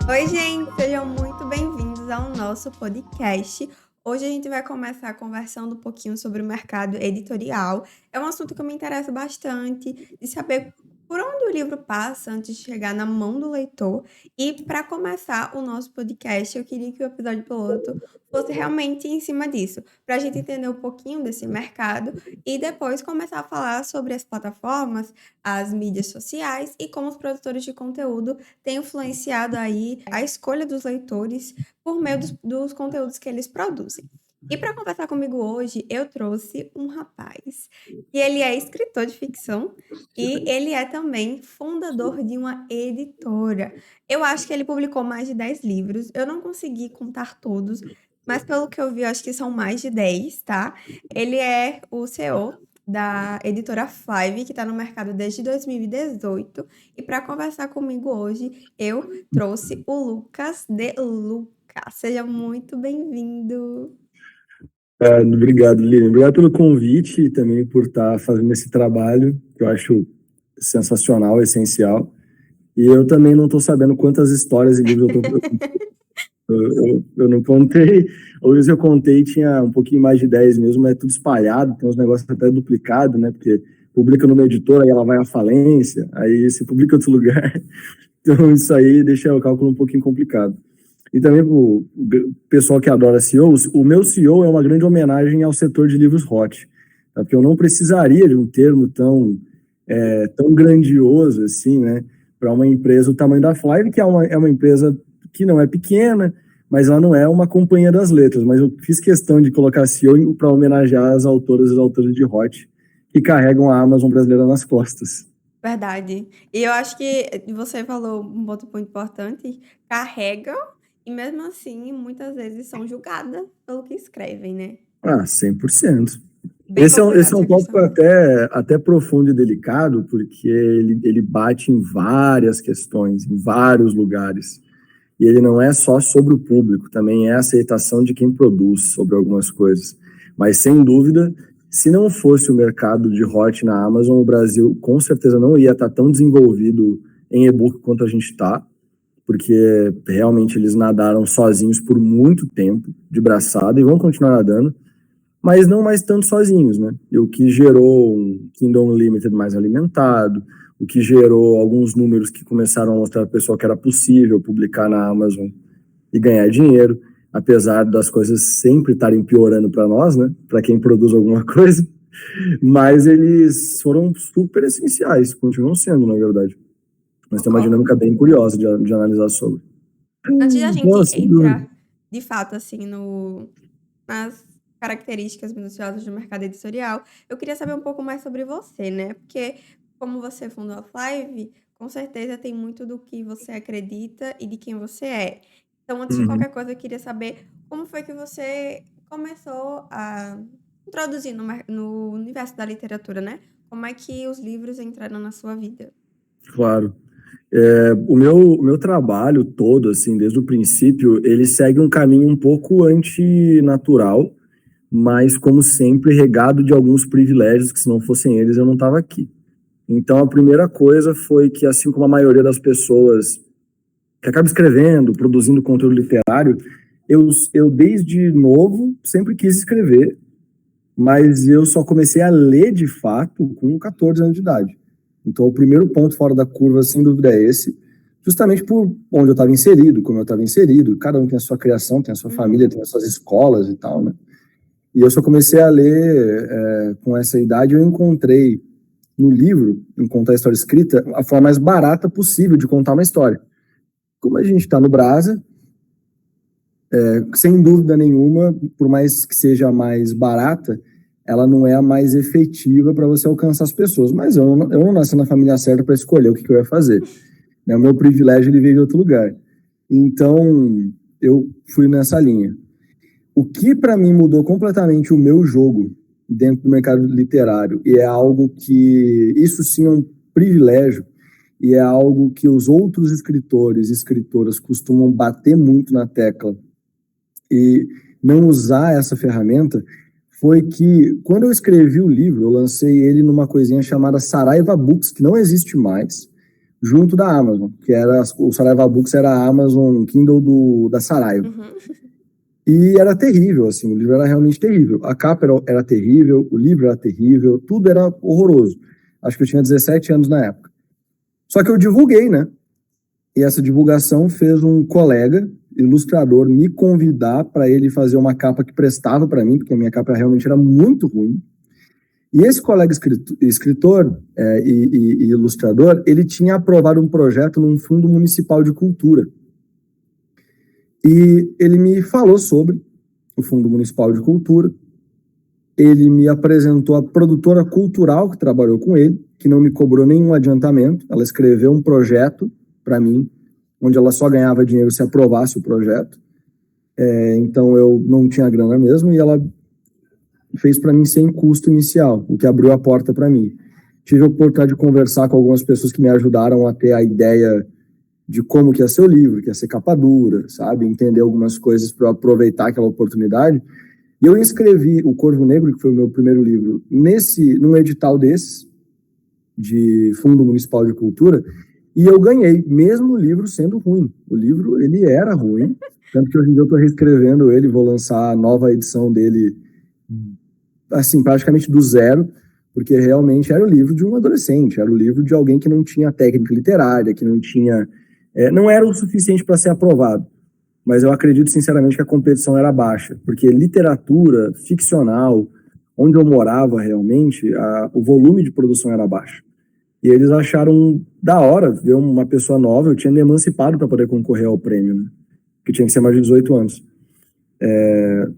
Oi, gente, sejam muito bem-vindos ao nosso podcast. Hoje a gente vai começar conversando um pouquinho sobre o mercado editorial. É um assunto que me interessa bastante, de saber por onde o livro passa antes de chegar na mão do leitor. E para começar o nosso podcast, eu queria que o episódio piloto fosse realmente em cima disso, para a gente entender um pouquinho desse mercado e depois começar a falar sobre as plataformas, as mídias sociais e como os produtores de conteúdo tem influenciado aí a escolha dos leitores por meio dos conteúdos que eles produzem. E para conversar comigo hoje, eu trouxe um rapaz que ele é escritor de ficção e ele é também fundador de uma editora. Eu acho que ele publicou mais de 10 livros. Eu não consegui contar todos, mas pelo que eu vi, eu acho que são mais de 10, tá? Ele é o CEO da editora Five, que está no mercado desde 2018. E para conversar comigo hoje, eu trouxe o Lucas de Luca. Seja muito bem-vindo. Obrigado, Lilian. Obrigado pelo convite e também por estar fazendo esse trabalho, que eu acho sensacional, essencial. E eu também não estou sabendo quantas histórias e livros eu não contei. Ou se eu contei, tinha um pouquinho mais de 10 mesmo, mas é tudo espalhado, tem uns negócios até duplicados, né? Porque publica numa editora e ela vai à falência, aí se publica em outro lugar. Então isso aí deixa o cálculo um pouquinho complicado. E também o pessoal que adora CEOs, o meu CEO é uma grande homenagem ao setor de livros hot, tá? Porque eu não precisaria de um termo tão grandioso assim, né, para uma empresa do tamanho da Flive, que é uma empresa que não é pequena, mas ela não é uma companhia das letras, mas eu fiz questão de colocar CEO para homenagear as autoras e os autores de hot que carregam a Amazon brasileira nas costas. Verdade. E eu acho que você falou um ponto muito importante, carregam e mesmo assim muitas vezes são julgadas pelo que escrevem, né? 100%. Bem Esse complicada é um essa tópico questão. até profundo e delicado, porque ele bate em várias questões, em vários lugares. E ele não é só sobre o público, também é a aceitação de quem produz sobre algumas coisas. Mas, sem dúvida, se não fosse o mercado de hot na Amazon, o Brasil com certeza não ia estar tão desenvolvido em e-book quanto a gente está, porque realmente eles nadaram sozinhos por muito tempo, de braçada, e vão continuar nadando, mas não mais tanto sozinhos, né? E o que gerou um Kindle Unlimited mais alimentado, o que gerou alguns números que começaram a mostrar para o pessoal que era possível publicar na Amazon e ganhar dinheiro, apesar das coisas sempre estarem piorando para nós, né? Para quem produz alguma coisa, mas eles foram super essenciais, continuam sendo, na verdade. Mas tem uma Concordo. dinâmica bem curiosa de analisar sobre. Antes da gente Nossa, entrar de fato assim no nas características minuciosas do mercado editorial, eu queria saber um pouco mais sobre você, né? Porque como você fundou a Five, com certeza tem muito do que você acredita e de quem você é. Então, antes de uhum. qualquer coisa, eu queria saber como foi que você começou a introduzir no universo da literatura, né? Como é que os livros entraram na sua vida? Claro. O meu trabalho todo, assim, desde o princípio, ele segue um caminho um pouco antinatural, mas, como sempre, regado de alguns privilégios que, se não fossem eles, eu não estava aqui. Então, a primeira coisa foi que, assim como a maioria das pessoas que acaba escrevendo, produzindo conteúdo literário, eu desde novo, sempre quis escrever, mas eu só comecei a ler, de fato, com 14 anos de idade. Então, o primeiro ponto fora da curva, sem dúvida, é esse, justamente por onde eu estava inserido, como eu estava inserido. Cada um tem a sua criação, tem a sua família, tem as suas escolas e tal, né? E eu só comecei a ler com essa idade. Eu encontrei no livro, em contar a história escrita, a forma mais barata possível de contar uma história. Como a gente está no Brasa, sem dúvida nenhuma, por mais que seja a mais barata, ela não é a mais efetiva para você alcançar as pessoas. Mas eu não nasci na família certa para escolher o que eu ia fazer, né? O meu privilégio ele veio de outro lugar. Então, eu fui nessa linha. O que para mim mudou completamente o meu jogo dentro do mercado literário, e é algo que, isso sim é um privilégio, e é algo que os outros escritores e escritoras costumam bater muito na tecla e não usar essa ferramenta, foi que, quando eu escrevi o livro, eu lancei ele numa coisinha chamada Saraiva Books, que não existe mais, junto da Amazon, que era o Saraiva Books era a Amazon Kindle da Saraiva. E era terrível, assim, o livro era realmente terrível. A capa era terrível, o livro era terrível, tudo era horroroso. Acho que eu tinha 17 anos na época. Só que eu divulguei, né? E essa divulgação fez um colega, ilustrador, me convidar para ele fazer uma capa que prestava para mim, porque a minha capa realmente era muito ruim. E esse colega escritor e ilustrador, ele tinha aprovado um projeto num fundo municipal de cultura. E ele me falou sobre o Fundo Municipal de Cultura. Ele me apresentou a produtora cultural que trabalhou com ele, que não me cobrou nenhum adiantamento. Ela escreveu um projeto para mim, onde ela só ganhava dinheiro se aprovasse o projeto. Então eu não tinha grana mesmo, e ela fez para mim sem custo inicial, o que abriu a porta para mim. Tive a oportunidade de conversar com algumas pessoas que me ajudaram a ter a ideia de como que ia ser o livro, que ia ser capa dura, sabe? Entender algumas coisas para aproveitar aquela oportunidade. E eu inscrevi o Corvo Negro, que foi o meu primeiro livro, num edital desses, de Fundo Municipal de Cultura, e eu ganhei, mesmo o livro sendo ruim. O livro, ele era ruim, tanto que hoje em dia eu estou reescrevendo ele, vou lançar a nova edição dele, assim, praticamente do zero, porque realmente era o livro de um adolescente, era o livro de alguém que não tinha técnica literária, que não tinha... não era o suficiente para ser aprovado, mas eu acredito sinceramente que a competição era baixa, porque literatura ficcional, onde eu morava realmente, o volume de produção era baixo. E eles acharam da hora ver uma pessoa nova. Eu tinha me emancipado para poder concorrer ao prêmio, né? Que tinha que ser mais de 18 anos.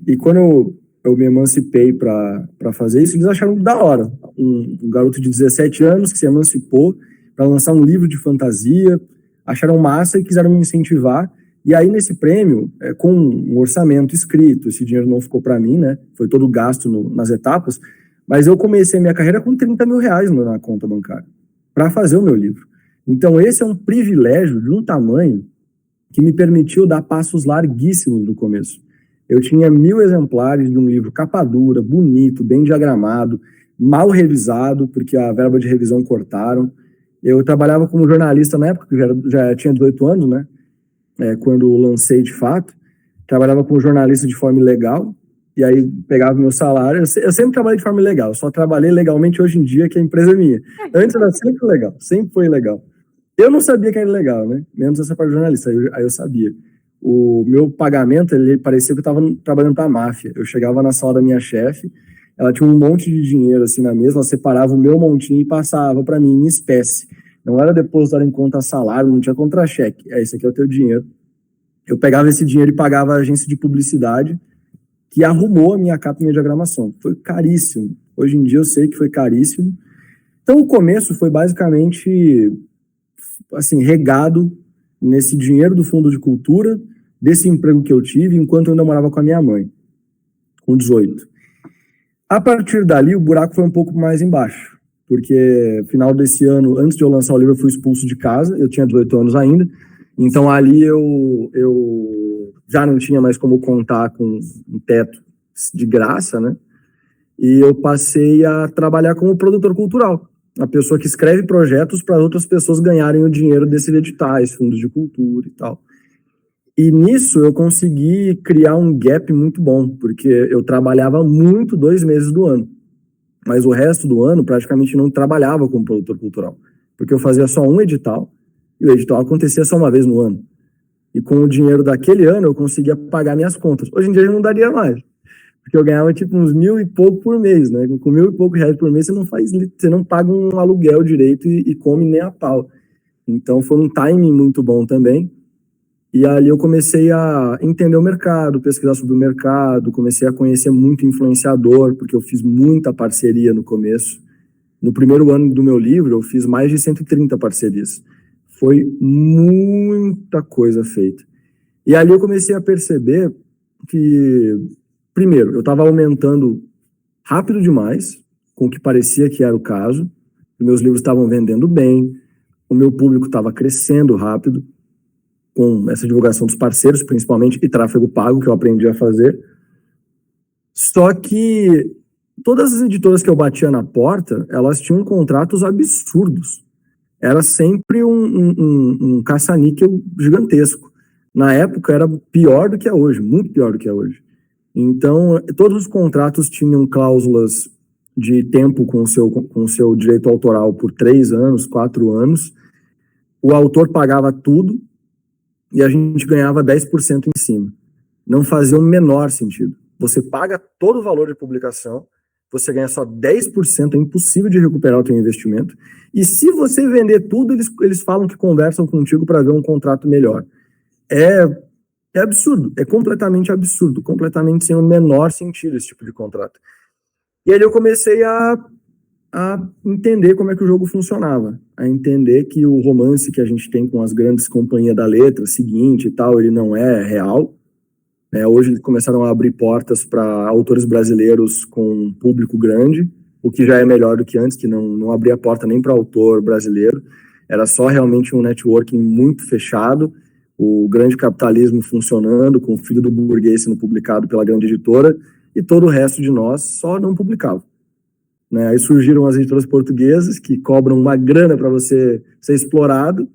E quando eu me emancipei para fazer isso, eles acharam da hora. Um garoto de 17 anos que se emancipou para lançar um livro de fantasia, acharam massa e quiseram me incentivar. E aí, nesse prêmio, com um orçamento escrito, esse dinheiro não ficou para mim, né? Foi todo gasto nas etapas, mas eu comecei minha carreira com 30 mil reais na conta bancária para fazer o meu livro. Então, esse é um privilégio de um tamanho que me permitiu dar passos larguíssimos no começo. Eu tinha 1000 exemplares de um livro capa dura, bonito, bem diagramado, mal revisado, porque a verba de revisão cortaram. Eu trabalhava como jornalista na época, que já tinha 18 anos, né? Quando lancei de fato. Trabalhava como jornalista de forma ilegal, e aí pegava meu salário. Eu sempre trabalhei de forma ilegal, só trabalhei legalmente hoje em dia, que a empresa é minha. Antes era sempre legal, sempre foi legal. Eu não sabia que era legal, né? Menos essa parte de jornalista, aí eu sabia. O meu pagamento, ele parecia que eu estava trabalhando para a máfia. Eu chegava na sala da minha chefe, ela tinha um monte de dinheiro assim na mesa, ela separava o meu montinho e passava para mim em espécie. Não era depositado em conta salário, não tinha contra-cheque. Esse aqui é o teu dinheiro. Eu pegava esse dinheiro e pagava a agência de publicidade, que arrumou a minha capa e minha diagramação. Foi caríssimo. Hoje em dia eu sei que foi caríssimo. Então o começo foi basicamente assim, regado nesse dinheiro do Fundo de Cultura, desse emprego que eu tive enquanto eu ainda morava com a minha mãe, com 18. A partir dali o buraco foi um pouco mais embaixo, porque final desse ano, antes de eu lançar o livro, eu fui expulso de casa, eu tinha 18 anos ainda, então ali eu já não tinha mais como contar com um teto de graça, né? E eu passei a trabalhar como produtor cultural, a pessoa que escreve projetos para outras pessoas ganharem o dinheiro desses editais, fundos de cultura e tal. E nisso eu consegui criar um gap muito bom, porque eu trabalhava muito 2 meses do ano, mas o resto do ano praticamente não trabalhava como produtor cultural, porque eu fazia só um edital, e o edital acontecia só uma vez no ano. E com o dinheiro daquele ano eu conseguia pagar minhas contas. Hoje em dia não daria mais, porque eu ganhava tipo uns 1.000 e pouco por mês, né? Com 1.000 e pouco reais por mês você não paga um aluguel direito e come nem a pau. Então foi um timing muito bom também. E ali eu comecei a entender o mercado, pesquisar sobre o mercado, comecei a conhecer muito influenciador, porque eu fiz muita parceria no começo. No primeiro ano do meu livro, eu fiz mais de 130 parcerias. Foi muita coisa feita. E ali eu comecei a perceber que, primeiro, eu estava aumentando rápido demais, com o que parecia que era o caso. Meus livros estavam vendendo bem, o meu público estava crescendo rápido, com essa divulgação dos parceiros, principalmente, e tráfego pago, que eu aprendi a fazer. Só que todas as editoras que eu batia na porta, elas tinham contratos absurdos. era sempre um caça-níquel gigantesco. Na época era pior do que é hoje, muito pior do que é hoje. Então, todos os contratos tinham cláusulas de tempo com o seu direito autoral por 3 anos, 4 anos. O autor pagava tudo e a gente ganhava 10% em cima. Não fazia o menor sentido. Você paga todo o valor de publicação, você ganha só 10%, é impossível de recuperar o seu investimento. E se você vender tudo, eles falam que conversam contigo para ver um contrato melhor. É absurdo, é completamente absurdo, completamente sem o menor sentido esse tipo de contrato. E aí eu comecei a entender como é que o jogo funcionava, a entender que o romance que a gente tem com as grandes companhias da letra, seguinte e tal, ele não é real. Hoje eles começaram a abrir portas para autores brasileiros com um público grande, o que já é melhor do que antes, que não abria porta nem para autor brasileiro, era só realmente um networking muito fechado, o grande capitalismo funcionando, com o filho do burguês sendo publicado pela grande editora, e todo o resto de nós só não publicava. Aí surgiram as editoras portuguesas, que cobram uma grana para você ser explorado,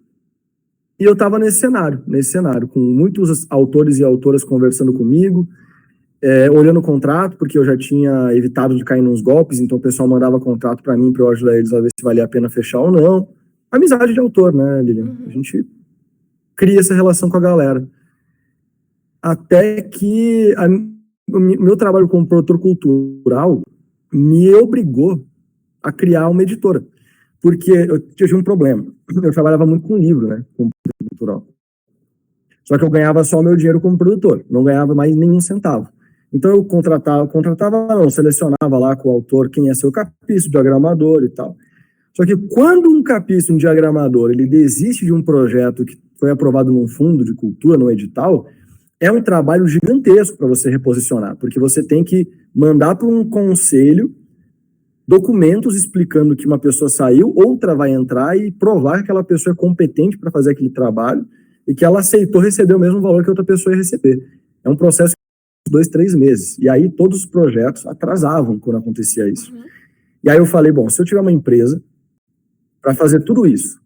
e eu estava nesse cenário, com muitos autores e autoras conversando comigo, olhando o contrato, porque eu já tinha evitado de cair nos golpes, então o pessoal mandava contrato para mim, para eu ajudar eles a ver se valia a pena fechar ou não. Amizade de autor, né, Lilian? A gente cria essa relação com a galera. Até que o meu trabalho como produtor cultural me obrigou a criar uma editora. Porque eu tinha um problema. Eu trabalhava muito com livro, né, como produtor cultural. Só que eu ganhava só o meu dinheiro como produtor, não ganhava mais nenhum centavo. Então eu selecionava lá com o autor quem ia ser o capício, o diagramador e tal. Só que quando um capício, um diagramador, ele desiste de um projeto que foi aprovado num fundo de cultura, no edital, é um trabalho gigantesco para você reposicionar, porque você tem que mandar para um conselho documentos explicando que uma pessoa saiu, outra vai entrar e provar que aquela pessoa é competente para fazer aquele trabalho e que ela aceitou receber o mesmo valor que outra pessoa ia receber. É um processo de 2, 3 meses. E aí todos os projetos atrasavam quando acontecia isso. E aí eu falei, bom, se eu tiver uma empresa para fazer tudo isso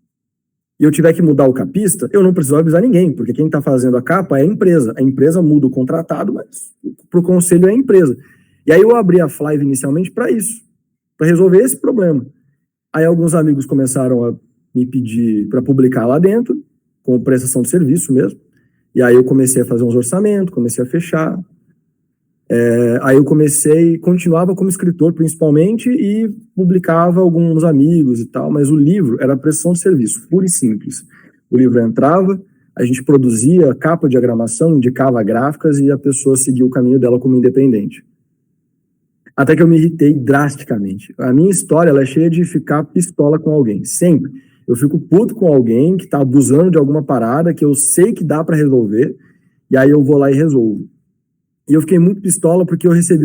e eu tiver que mudar o capista, eu não preciso avisar ninguém, porque quem está fazendo a capa é a empresa. A empresa muda o contratado, mas para o conselho é a empresa. E aí eu abri a Flive inicialmente para isso, para resolver esse problema. Aí alguns amigos começaram a me pedir para publicar lá dentro, com prestação de serviço mesmo. E aí eu comecei a fazer uns orçamentos, comecei a fechar. Aí eu continuava como escritor principalmente e publicava alguns amigos e tal, mas o livro era prestação de serviço, puro e simples. O livro entrava, a gente produzia capa de diagramação, indicava gráficas e a pessoa seguia o caminho dela como independente. Até que eu me irritei drasticamente. A minha história ela é cheia de ficar pistola com alguém, sempre. Eu fico puto com alguém que tá abusando de alguma parada que eu sei que dá para resolver, e aí eu vou lá e resolvo. E eu fiquei muito pistola porque eu recebi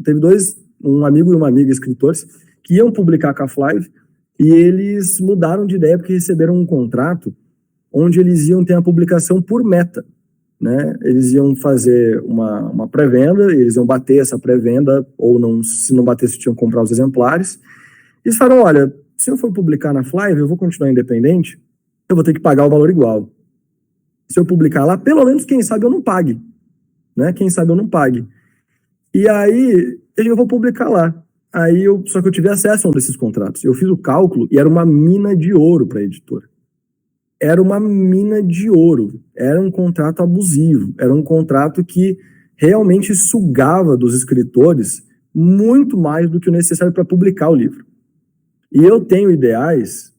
teve um amigo e uma amiga escritores que iam publicar com a Flive e eles mudaram de ideia porque receberam um contrato onde eles iam ter a publicação por meta, né? Eles iam fazer uma pré-venda, eles iam bater essa pré-venda ou não, se não batesse tinham que comprar os exemplares. Eles falaram, olha, se eu for publicar na Flive, eu vou continuar independente, eu vou ter que pagar o valor igual. Se eu publicar lá, pelo menos, quem sabe eu não pague. Né? Quem sabe eu não pague. E aí, eu vou publicar lá. Só que eu tive acesso a um desses contratos. Eu fiz o cálculo e era uma mina de ouro para a editora. Era uma mina de ouro. Era um contrato abusivo. Era um contrato que realmente sugava dos escritores muito mais do que o necessário para publicar o livro. E eu tenho ideais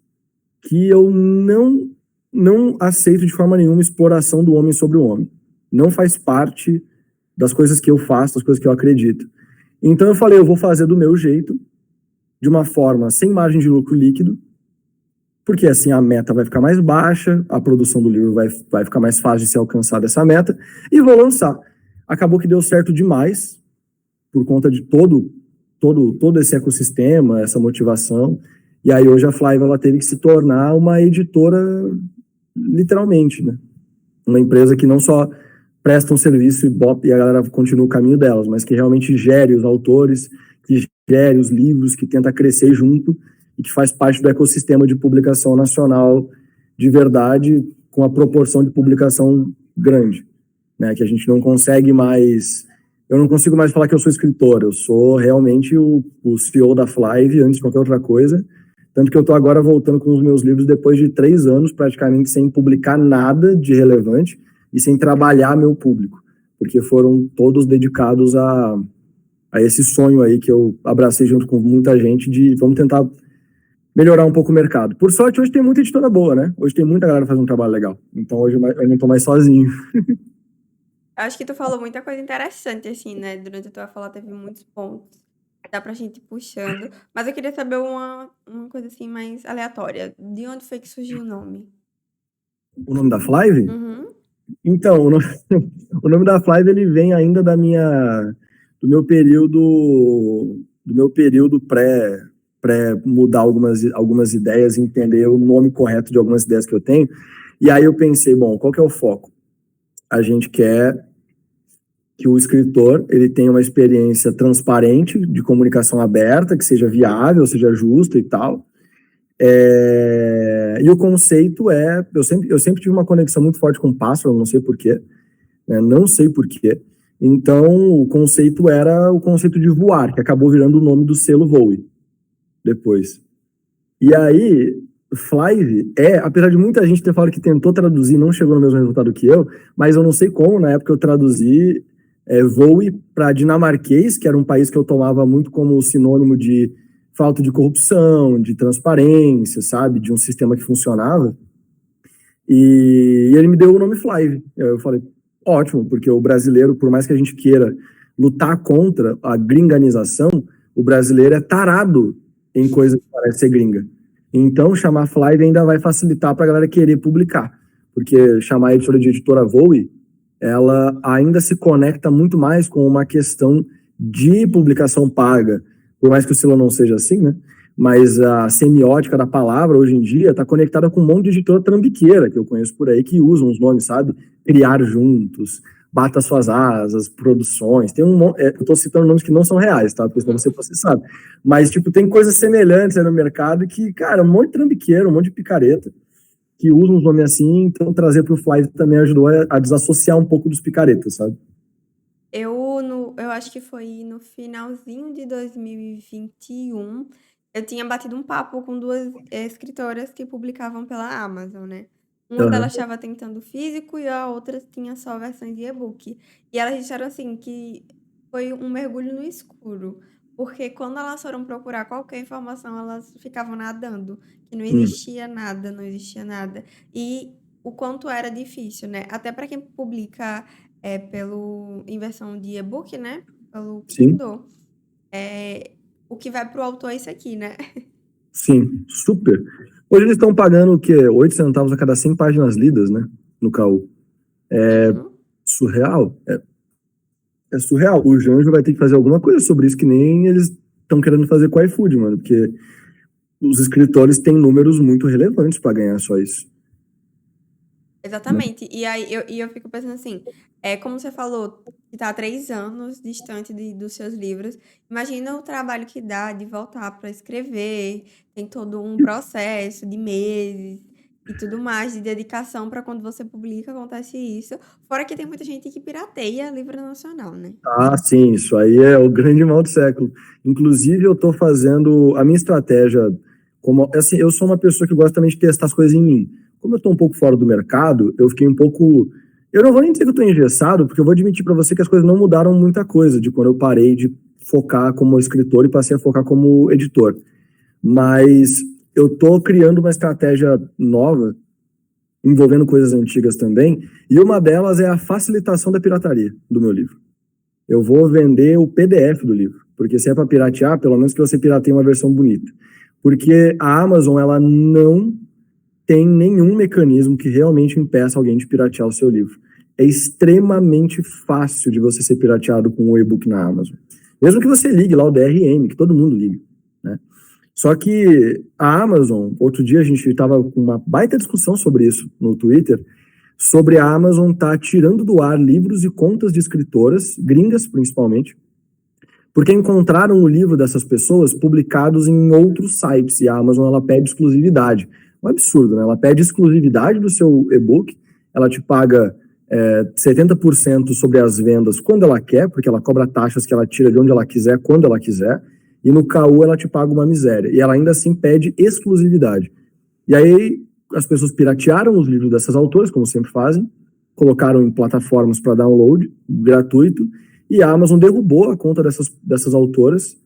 que eu não aceito de forma nenhuma exploração do homem sobre o homem. Não faz parte das coisas que eu faço, das coisas que eu acredito. Então eu falei, eu vou fazer do meu jeito, de uma forma sem margem de lucro líquido, porque assim a meta vai ficar mais baixa, a produção do livro vai ficar mais fácil de ser alcançada essa meta, e vou lançar. Acabou que deu certo demais, por conta de todo esse ecossistema, essa motivação, e aí hoje a Flive ela teve que se tornar uma editora, literalmente, né? Uma empresa que não só presta um serviço e a galera continua o caminho delas, mas que realmente gere os autores, que gere os livros, que tenta crescer junto e que faz parte do ecossistema de publicação nacional de verdade, com a proporção de publicação grande, né? Que a gente não consegue mais... Eu não consigo mais falar que eu sou escritor, eu sou realmente o CEO da Flive antes de qualquer outra coisa, tanto que eu estou agora voltando com os meus livros depois de 3 anos, praticamente sem publicar nada de relevante e sem trabalhar meu público, porque foram todos dedicados a esse sonho aí que eu abracei junto com muita gente de vamos tentar melhorar um pouco o mercado. Por sorte, hoje tem muita editora boa, né? Hoje tem muita galera fazendo um trabalho legal. Então, hoje eu não tô mais sozinho. Acho que tu falou muita coisa interessante, assim, né? Durante a tua fala teve muitos pontos. Dá pra gente ir puxando. Mas eu queria saber uma coisa, assim, mais aleatória. De onde foi que surgiu o nome? O nome da Flive? Uhum. Então, o nome da Flive, ele vem ainda do meu período pré mudar algumas ideias, entender o nome correto de algumas ideias que eu tenho. E aí eu pensei, bom, qual que é o foco? A gente quer que o escritor ele tenha uma experiência transparente, de comunicação aberta, que seja viável, seja justa e tal. E o conceito eu sempre tive uma conexão muito forte com o pássaro, não sei porquê, né? Não sei porquê. Então, o conceito era o conceito de voar, que acabou virando o nome do selo Voe depois. E aí, Flive apesar de muita gente ter falado que tentou traduzir, não chegou no mesmo resultado que eu, mas eu não sei como, na época eu traduzi Voe para dinamarquês, que era um país que eu tomava muito como sinônimo de falta de corrupção, de transparência, sabe, de um sistema que funcionava. E ele me deu o nome Flive. Eu falei, ótimo, porque o brasileiro, por mais que a gente queira lutar contra a gringanização, o brasileiro é tarado em coisa que parece ser gringa. Então, chamar Flive ainda vai facilitar para a galera querer publicar, porque chamar a editora Voe, ela ainda se conecta muito mais com uma questão de publicação paga, por mais que o selo não seja assim, né? Mas a semiótica da palavra, hoje em dia, está conectada com um monte de editora trambiqueira que eu conheço por aí, que usam os nomes, sabe? Criar Juntos, Bata Suas Asas, Produções, tem eu estou citando nomes que não são reais, tá? Porque senão você sabe. Mas, tipo, tem coisas semelhantes aí no mercado que, cara, um monte de trambiqueiro, um monte de picareta, que usam os nomes assim, então trazer para o Flive também ajudou a desassociar um pouco dos picaretas, sabe? Eu acho que foi no finalzinho de 2021, eu tinha batido um papo com duas escritoras que publicavam pela Amazon, né? Uma Uhum. delas estava tentando físico e a outra tinha só versões de e-book. E elas disseram assim que foi um mergulho no escuro, porque quando elas foram procurar qualquer informação, elas ficavam nadando, que não existia nada, não existia nada. E o quanto era difícil, né? Até para quem publica em versão de e-book, né? Pelo Sim, Kindle. O que vai pro autor é isso aqui, né? sim, super. Hoje eles estão pagando o quê? 8 centavos a cada 100 páginas lidas, né? No KU. Uhum. Surreal. É surreal. O Janjo vai ter que fazer alguma coisa sobre isso, que nem eles estão querendo fazer com o iFood, mano. Porque os escritores têm números muito relevantes para ganhar só isso. Exatamente. E aí eu fico pensando assim, como você falou, que tá há 3 anos distante dos seus livros, imagina o trabalho que dá de voltar para escrever, tem todo um processo de meses e tudo mais, de dedicação para quando você publica, acontece isso. Fora que tem muita gente que pirateia livro nacional, né? Ah, sim, isso aí é o grande mal do século. Inclusive, eu estou fazendo a minha estratégia, como assim, eu sou uma pessoa que gosta também de testar as coisas em mim. Como eu estou um pouco fora do mercado, eu fiquei um pouco. Eu não vou nem dizer que eu estou engessado, porque eu vou admitir para você que as coisas não mudaram muita coisa de quando eu parei de focar como escritor e passei a focar como editor. Mas eu estou criando uma estratégia nova, envolvendo coisas antigas também, e uma delas é a facilitação da pirataria do meu livro. Eu vou vender o PDF do livro, porque se é para piratear, pelo menos que você pirateie uma versão bonita. Porque a Amazon, ela não tem nenhum mecanismo que realmente impeça alguém de piratear o seu livro. É extremamente fácil de você ser pirateado com o e-book na Amazon. Mesmo que você ligue lá o DRM, que todo mundo liga, né? Só que a Amazon, outro dia a gente estava com uma baita discussão sobre isso no Twitter, sobre a Amazon estar tirando do ar livros e contas de escritoras, gringas principalmente, porque encontraram o livro dessas pessoas publicados em outros sites, e a Amazon ela pede exclusividade. Um absurdo, né? Ela pede exclusividade do seu e-book, ela te paga 70% sobre as vendas quando ela quer, porque ela cobra taxas que ela tira de onde ela quiser, quando ela quiser, e no KU ela te paga uma miséria, e ela ainda assim pede exclusividade. E aí as pessoas piratearam os livros dessas autoras, como sempre fazem, colocaram em plataformas para download gratuito, e a Amazon derrubou a conta dessas autoras,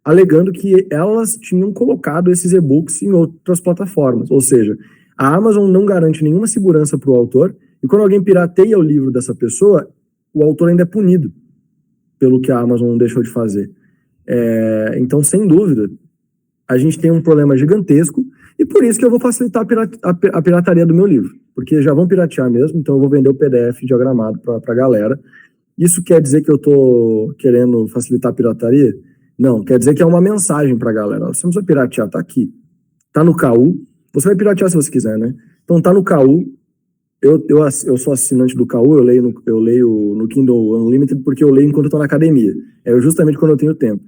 alegando que elas tinham colocado esses e-books em outras plataformas. Ou seja, a Amazon não garante nenhuma segurança para o autor, e quando alguém pirateia o livro dessa pessoa, o autor ainda é punido pelo que a Amazon deixou de fazer. Então, sem dúvida, a gente tem um problema gigantesco, e por isso que eu vou facilitar a pirataria do meu livro, porque já vão piratear mesmo, então eu vou vender o PDF diagramado para a galera. Isso quer dizer que eu estou querendo facilitar a pirataria? Não, quer dizer que é uma mensagem para a galera. Você não precisa piratear, tá aqui. Tá no KU. Você vai piratear se você quiser, né? Então tá no KU. Eu sou assinante do KU, eu leio no Kindle Unlimited porque eu leio enquanto eu tô na academia. Justamente quando eu tenho tempo.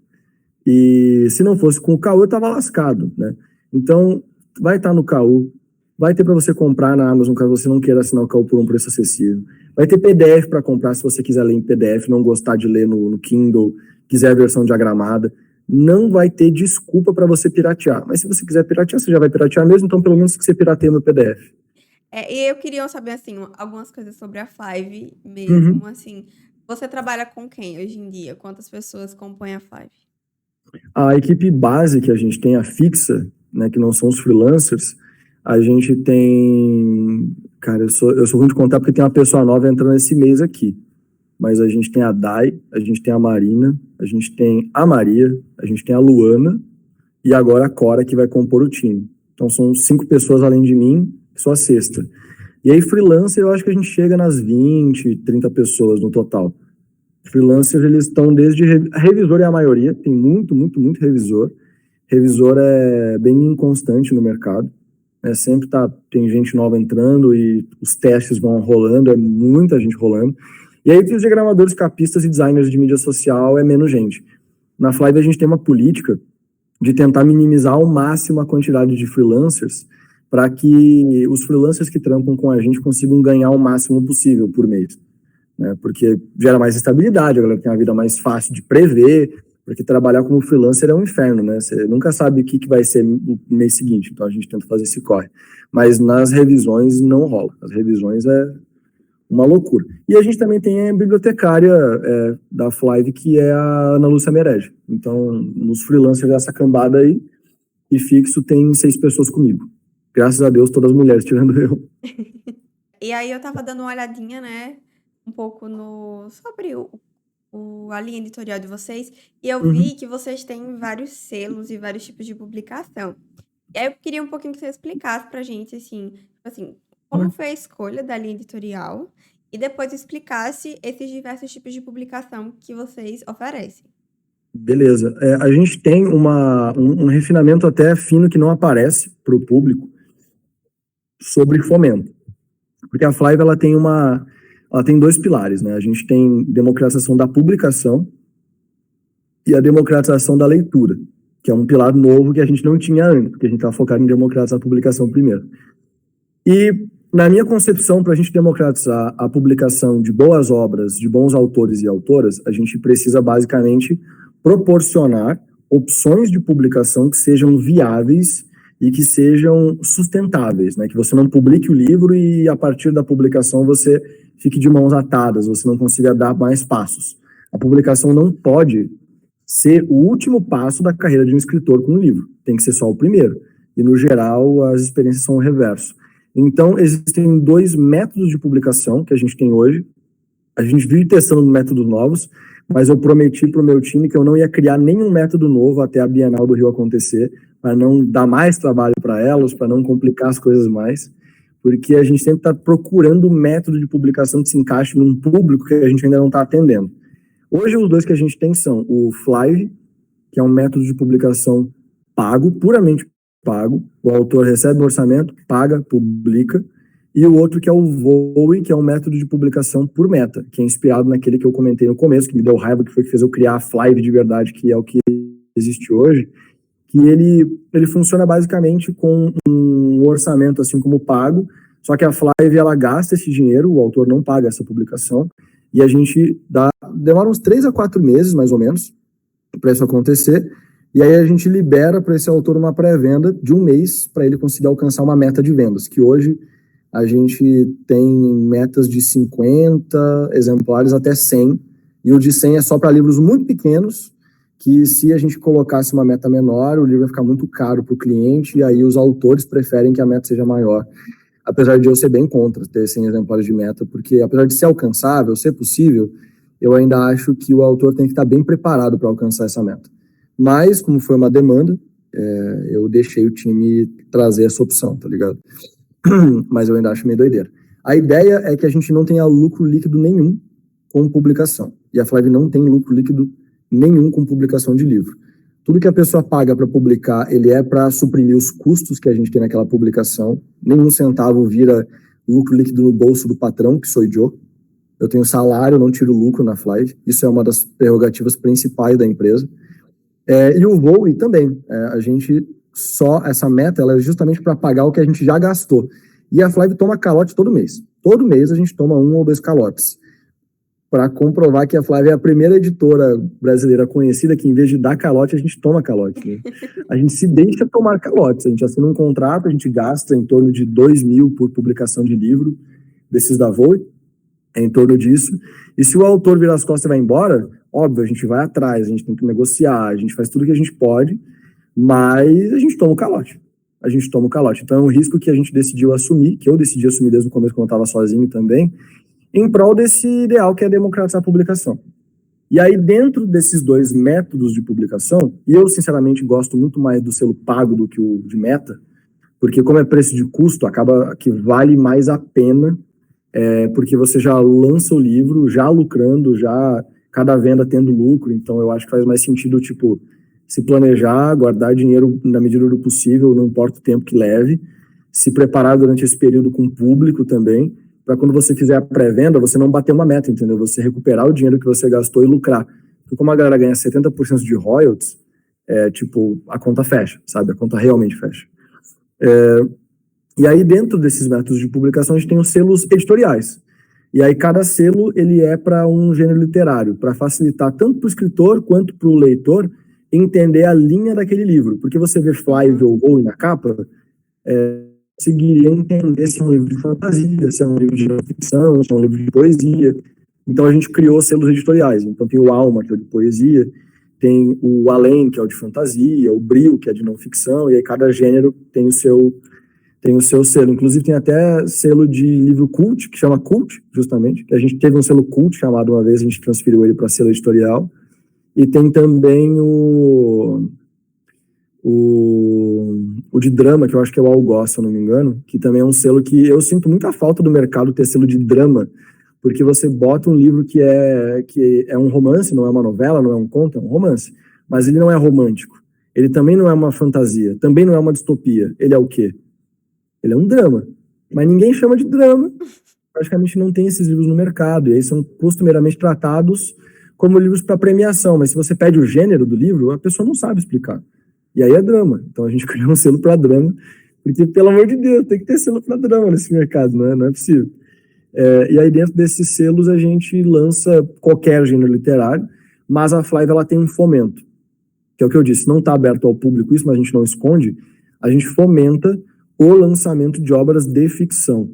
E se não fosse com o KU, eu tava lascado, né? Então, vai estar no KU. Vai ter para você comprar na Amazon, caso você não queira assinar o KU por um preço acessível. Vai ter PDF para comprar se você quiser ler em PDF, não gostar de ler no Kindle, quiser a versão diagramada. Não vai ter desculpa para você piratear. Mas se você quiser piratear, você já vai piratear mesmo, então pelo menos que você pirateie no PDF. E eu queria saber, assim, algumas coisas sobre a Five mesmo, assim. Você trabalha com quem hoje em dia? Quantas pessoas compõem a Five? A equipe base que a gente tem, a fixa, né, que não são os freelancers, a gente tem... Cara, eu sou ruim de contar porque tem uma pessoa nova entrando esse mês aqui. Mas a gente tem a Dai, a gente tem a Marina, a gente tem a Maria, a gente tem a Luana e agora a Cora, que vai compor o time. Então são 5 pessoas além de mim, só a sexta. E aí freelancer eu acho que a gente chega nas 20, 30 pessoas no total. Freelancers eles estão desde... Revisor é a maioria, tem muito revisor. Revisor é bem inconstante no mercado. Sempre tem gente nova entrando e os testes vão rolando, é muita gente rolando. E aí, entre os diagramadores, capistas e designers de mídia social, é menos gente. Na Flive, a gente tem uma política de tentar minimizar ao máximo a quantidade de freelancers para que os freelancers que trampam com a gente consigam ganhar o máximo possível por mês. Né? Porque gera mais estabilidade, a galera tem uma vida mais fácil de prever, porque trabalhar como freelancer é um inferno, né? Você nunca sabe o que vai ser no mês seguinte, então a gente tenta fazer esse corre. Mas nas revisões não rola. As revisões é uma loucura. E a gente também tem a bibliotecária da Flive, que é a Ana Lúcia Merege. Então, nos freelancers dessa cambada aí, e fixo tem 6 pessoas comigo. Graças a Deus, todas mulheres, tirando eu. E aí eu tava dando uma olhadinha, né, um pouco sobre a linha editorial de vocês, e eu vi que vocês têm vários selos e vários tipos de publicação. E aí eu queria um pouquinho que você explicasse pra gente, assim, como foi a escolha da linha editorial e depois explicasse esses diversos tipos de publicação que vocês oferecem. Beleza. A gente tem um refinamento até fino que não aparece para o público sobre fomento. Porque a Flive ela tem 2 pilares, né? A gente tem democratização da publicação e a democratização da leitura, que é um pilar novo que a gente não tinha antes, porque a gente estava focado em democratizar a publicação primeiro. E, na minha concepção, para a gente democratizar a publicação de boas obras, de bons autores e autoras, a gente precisa, basicamente, proporcionar opções de publicação que sejam viáveis e que sejam sustentáveis, né? Que você não publique o livro e, a partir da publicação, você fique de mãos atadas, você não consiga dar mais passos. A publicação não pode ser o último passo da carreira de um escritor com um livro. Tem que ser só o primeiro. E, no geral, as experiências são o reverso. Então, existem 2 métodos de publicação que a gente tem hoje. A gente vive testando métodos novos, mas eu prometi para o meu time que eu não ia criar nenhum método novo até a Bienal do Rio acontecer, para não dar mais trabalho para elas, para não complicar as coisas mais, porque a gente sempre está procurando um método de publicação que se encaixe num público que a gente ainda não está atendendo. Hoje, os 2 que a gente tem são o Flive, que é um método de publicação pago, puramente pago. O autor recebe um orçamento, paga, publica. e o outro que é o Voe, que é um método de publicação por meta, que é inspirado naquele que eu comentei no começo, que me deu raiva, que foi que fez eu criar a Flive de verdade, que é o que existe hoje, que ele funciona basicamente com um orçamento assim como pago, só que a Flive ela gasta esse dinheiro, o autor não paga essa publicação, e a gente demora uns 3 a 4 meses, mais ou menos, para isso acontecer, e aí a gente libera para esse autor uma pré-venda de um mês para ele conseguir alcançar uma meta de vendas, que hoje a gente tem metas de 50 exemplares até 100, e o de 100 é só para livros muito pequenos, que se a gente colocasse uma meta menor, o livro vai ficar muito caro para o cliente, e aí os autores preferem que a meta seja maior. Apesar de eu ser bem contra ter 100 exemplares de meta, porque apesar de ser alcançável, ser possível, eu ainda acho que o autor tem que estar bem preparado para alcançar essa meta. Mas, como foi uma demanda, eu deixei o time trazer essa opção, tá ligado? Mas eu ainda acho meio doideira. A ideia é que a gente não tenha lucro líquido nenhum com publicação. E a Flive não tem lucro líquido nenhum com publicação de livro. Tudo que a pessoa paga para publicar, ele é para suprimir os custos que a gente tem naquela publicação. Nenhum centavo vira lucro líquido no bolso do patrão, que sou eu. Eu tenho salário, não tiro lucro na Flive. Isso é uma das prerrogativas principais da empresa. E o Voe também. Essa meta ela é justamente para pagar o que a gente já gastou. E a Flive toma calote todo mês. Todo mês a gente toma 1 ou 2 calotes. Para comprovar que a Flive é a primeira editora brasileira conhecida que, em vez de dar calote, a gente toma calote. Né? A gente se deixa tomar calotes. A gente assina um contrato, a gente gasta em torno de 2.000 por publicação de livro, desses da Voe, em torno disso. E se o autor virar as costas e vai embora, óbvio, a gente vai atrás, a gente tem que negociar, a gente faz tudo que a gente pode, mas a gente toma o calote. A gente toma o calote. Então é um risco que a gente decidiu assumir, que eu decidi assumir desde o começo, quando eu estava sozinho também, em prol desse ideal que é democratizar a publicação. E aí, dentro desses 2 métodos de publicação, e eu, sinceramente, gosto muito mais do selo pago do que o de meta, porque como é preço de custo, acaba que vale mais a pena, porque você já lança o livro, já lucrando, já cada venda tendo lucro, então eu acho que faz mais sentido, tipo, se planejar, guardar dinheiro na medida do possível, não importa o tempo que leve, se preparar durante esse período com o público também, para quando você fizer a pré-venda, você não bater uma meta, entendeu? Você recuperar o dinheiro que você gastou e lucrar. Porque como a galera ganha 70% de royalties, a conta fecha, sabe? A conta realmente fecha. E aí, dentro desses métodos de publicação, a gente tem os selos editoriais. E aí, cada selo, ele é para um gênero literário, para facilitar tanto para o escritor quanto para o leitor entender a linha daquele livro. Porque você vê Flive ou Voe na capa, conseguiria entender se é um livro de fantasia, se é um livro de não ficção, se é um livro de poesia. Então a gente criou selos editoriais. Então tem o Alma, que é o de poesia, tem o Além, que é o de fantasia, o Bril, que é de não ficção, e aí cada gênero tem o seu selo. Inclusive tem até selo de livro cult, que chama Cult, justamente, que a gente teve um selo Cult chamado uma vez, a gente transferiu ele para selo editorial. E tem também o de drama, que eu acho que é o Algoz, se eu não me engano, que também é um selo que eu sinto muita falta do mercado ter selo de drama, porque você bota um livro que é um romance, não é uma novela, não é um conto, é um romance, mas ele não é romântico, ele também não é uma fantasia, também não é uma distopia, ele é o quê? Ele é um drama, mas ninguém chama de drama, praticamente não tem esses livros no mercado, e aí são costumeiramente tratados como livros para premiação, mas se você pede o gênero do livro, a pessoa não sabe explicar. E aí é drama. Então a gente criou um selo para drama, porque, pelo amor de Deus, tem que ter selo para drama nesse mercado, não é possível. E aí dentro desses selos a gente lança qualquer gênero literário, mas a Flive ela tem um fomento, que é o que eu disse, não está aberto ao público isso, mas a gente não esconde, a gente fomenta o lançamento de obras de ficção.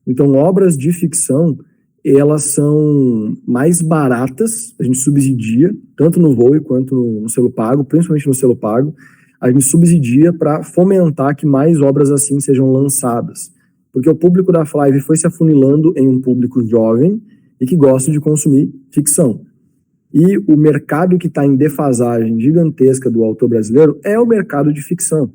Então obras de ficção, elas são mais baratas, a gente subsidia, tanto no Voe quanto no selo pago, principalmente no selo pago, a gente subsidia para fomentar que mais obras assim sejam lançadas. Porque o público da Flive foi se afunilando em um público jovem e que gosta de consumir ficção. E o mercado que está em defasagem gigantesca do autor brasileiro é o mercado de ficção.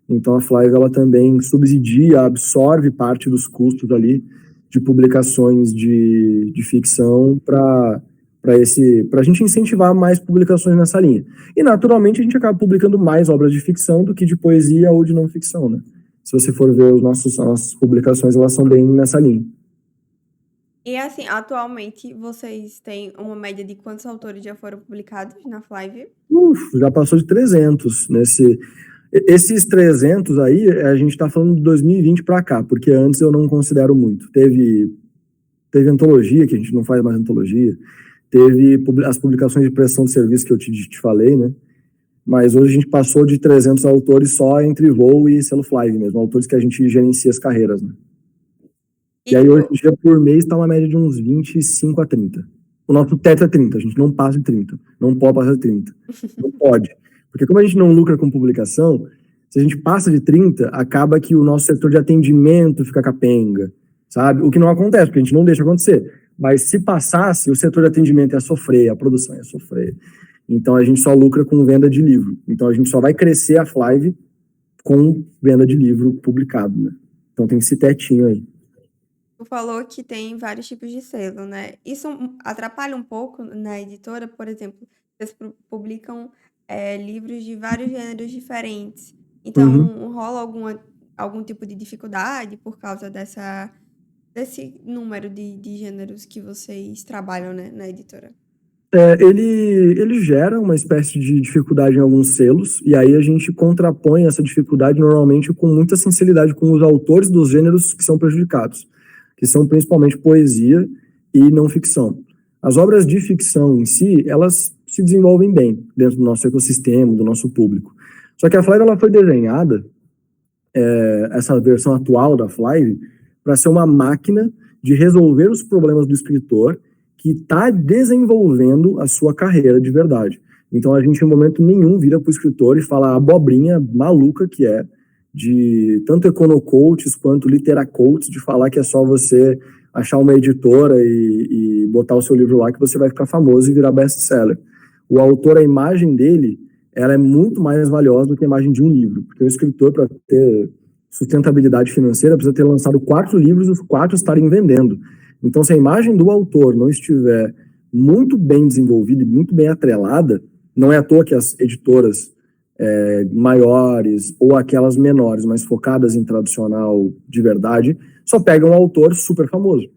Então a Flive ela também subsidia, absorve parte dos custos ali de publicações de ficção para a gente incentivar mais publicações nessa linha. E naturalmente a gente acaba publicando mais obras de ficção do que de poesia ou de não ficção, né? se você for ver as nossas publicações, elas são bem nessa linha. E assim, atualmente vocês têm uma média de quantos autores já foram publicados na Flive? Já passou de 300 esses 300 aí, a gente está falando de 2020 para cá, porque antes eu não considero muito. Teve antologia, que a gente não faz mais antologia, teve as publicações de prestação de serviço que eu te falei, né? Mas hoje a gente passou de 300 autores só entre voo e selo Flive mesmo, autores que a gente gerencia as carreiras, né? E aí hoje em dia por mês está uma média de uns 25 a 30. O nosso teto é 30, a gente não passa de 30, não pode passar de 30, não pode. Porque como a gente não lucra com publicação, se a gente passa de 30, acaba que o nosso setor de atendimento fica capenga, sabe? O que não acontece, porque a gente não deixa acontecer. Mas se passasse, o setor de atendimento ia sofrer, a produção ia sofrer. Então a gente só lucra com venda de livro. Então a gente só vai crescer a Flive com venda de livro publicado, né? Então tem esse tetinho aí. Tu falou que tem vários tipos de selo, né? Isso atrapalha um pouco na editora, por exemplo, vocês publicam livros de vários gêneros diferentes. Então, rola algum tipo de dificuldade por causa desse número de gêneros que vocês trabalham, né, na editora? Ele gera uma espécie de dificuldade em alguns selos, e aí a gente contrapõe essa dificuldade normalmente com muita sinceridade com os autores dos gêneros que são prejudicados, que são principalmente poesia e não ficção. As obras de ficção em si, elas se desenvolvem bem dentro do nosso ecossistema, do nosso público. Só que a Flive ela foi desenhada, essa versão atual da Flive, para ser uma máquina de resolver os problemas do escritor que está desenvolvendo a sua carreira de verdade. Então a gente em momento nenhum vira para o escritor e fala a abobrinha maluca que é de tanto econocoaches quanto literacoaches, de falar que é só você achar uma editora e botar o seu livro lá que você vai ficar famoso e virar best-seller. O autor, a imagem dele, ela é muito mais valiosa do que a imagem de um livro, porque o escritor, para ter sustentabilidade financeira, precisa ter lançado 4 livros e os 4 estarem vendendo. Então, se a imagem do autor não estiver muito bem desenvolvida e muito bem atrelada, não é à toa que as editoras maiores ou aquelas menores, mas focadas em tradicional de verdade, só pegam um autor super famoso,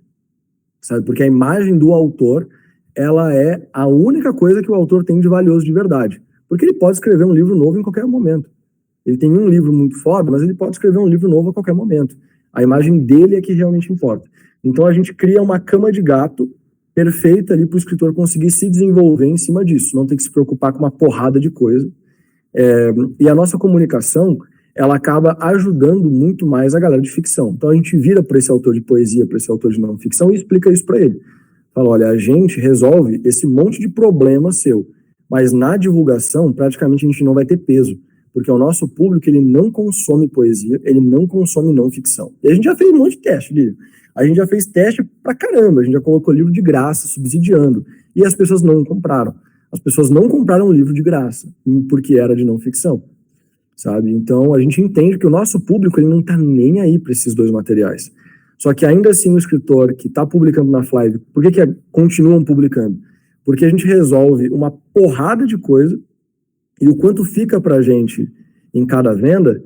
sabe? Porque a imagem do autor, ela é a única coisa que o autor tem de valioso de verdade. Porque ele pode escrever um livro novo em qualquer momento. Ele tem um livro muito foda, mas ele pode escrever um livro novo a qualquer momento. A imagem dele é que realmente importa. Então a gente cria uma cama de gato perfeita ali para o escritor conseguir se desenvolver em cima disso, não ter que se preocupar com uma porrada de coisa. E a nossa comunicação, ela acaba ajudando muito mais a galera de ficção. Então a gente vira para esse autor de poesia, para esse autor de não ficção e explica isso para ele. Fala, olha, a gente resolve esse monte de problema seu, mas na divulgação praticamente a gente não vai ter peso, porque o nosso público ele não consome poesia, ele não consome não ficção. E a gente já fez um monte de teste, Lívia. A gente já fez teste pra caramba, a gente já colocou livro de graça, subsidiando, e as pessoas não compraram. As pessoas não compraram o livro de graça, porque era de não ficção, sabe? Então, a gente entende que o nosso público ele não está nem aí para esses dois materiais. Só que ainda assim o escritor que está publicando na Flive, por que continuam publicando? Porque a gente resolve uma porrada de coisa, e o quanto fica para a gente em cada venda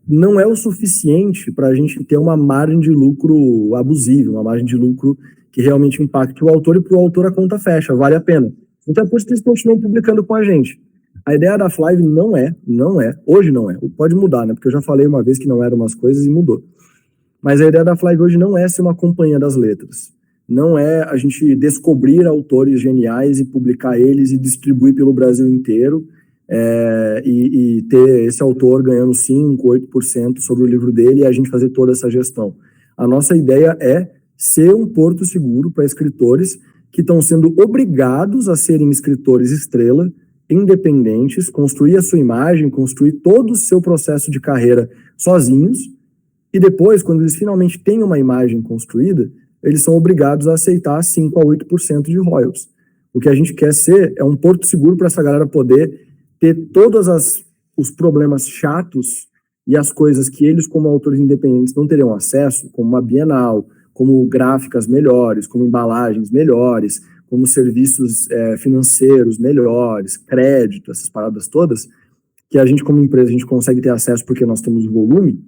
não é o suficiente para a gente ter uma margem de lucro abusiva, uma margem de lucro que realmente impacte o autor, e para o autor a conta fecha, vale a pena. Então é por isso que eles continuam publicando com a gente. A ideia da Flive hoje não é, pode mudar, né? Porque eu já falei uma vez que não eram umas coisas e mudou. Mas a ideia da Flive hoje não é ser uma companhia das letras. Não é a gente descobrir autores geniais e publicar eles e distribuir pelo Brasil inteiro e ter esse autor ganhando 5%, 8% sobre o livro dele e a gente fazer toda essa gestão. A nossa ideia é ser um porto seguro para escritores que estão sendo obrigados a serem escritores estrela, independentes, construir a sua imagem, construir todo o seu processo de carreira sozinhos, e depois, quando eles finalmente têm uma imagem construída, eles são obrigados a aceitar 5% a 8% de royalties. O que a gente quer ser é um porto seguro para essa galera poder ter todos os problemas chatos e as coisas que eles, como autores independentes, não teriam acesso, como uma Bienal, como gráficas melhores, como embalagens melhores, como serviços financeiros melhores, crédito, essas paradas todas, que a gente como empresa a gente consegue ter acesso porque nós temos volume,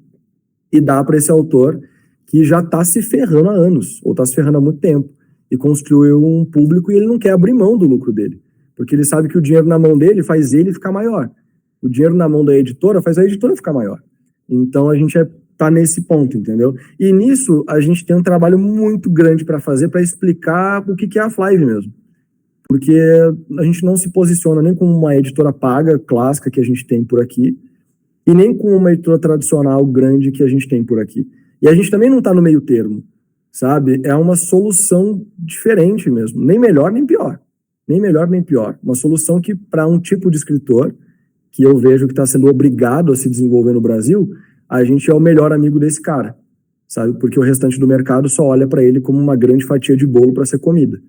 e dá para esse autor que já está se ferrando há anos, ou está se ferrando há muito tempo, e construiu um público e ele não quer abrir mão do lucro dele, porque ele sabe que o dinheiro na mão dele faz ele ficar maior. O dinheiro na mão da editora faz a editora ficar maior. Então a gente tá nesse ponto, entendeu? E nisso a gente tem um trabalho muito grande para fazer para explicar o que é a Flive mesmo. Porque a gente não se posiciona nem como uma editora paga, clássica, que a gente tem por aqui, e nem como uma editora tradicional grande que a gente tem por aqui. E a gente também não está no meio termo, sabe? É uma solução diferente mesmo, nem melhor nem pior. Nem melhor nem pior. Uma solução que, para um tipo de escritor, que eu vejo que está sendo obrigado a se desenvolver no Brasil, a gente é o melhor amigo desse cara, sabe? Porque o restante do mercado só olha para ele como uma grande fatia de bolo para ser comida.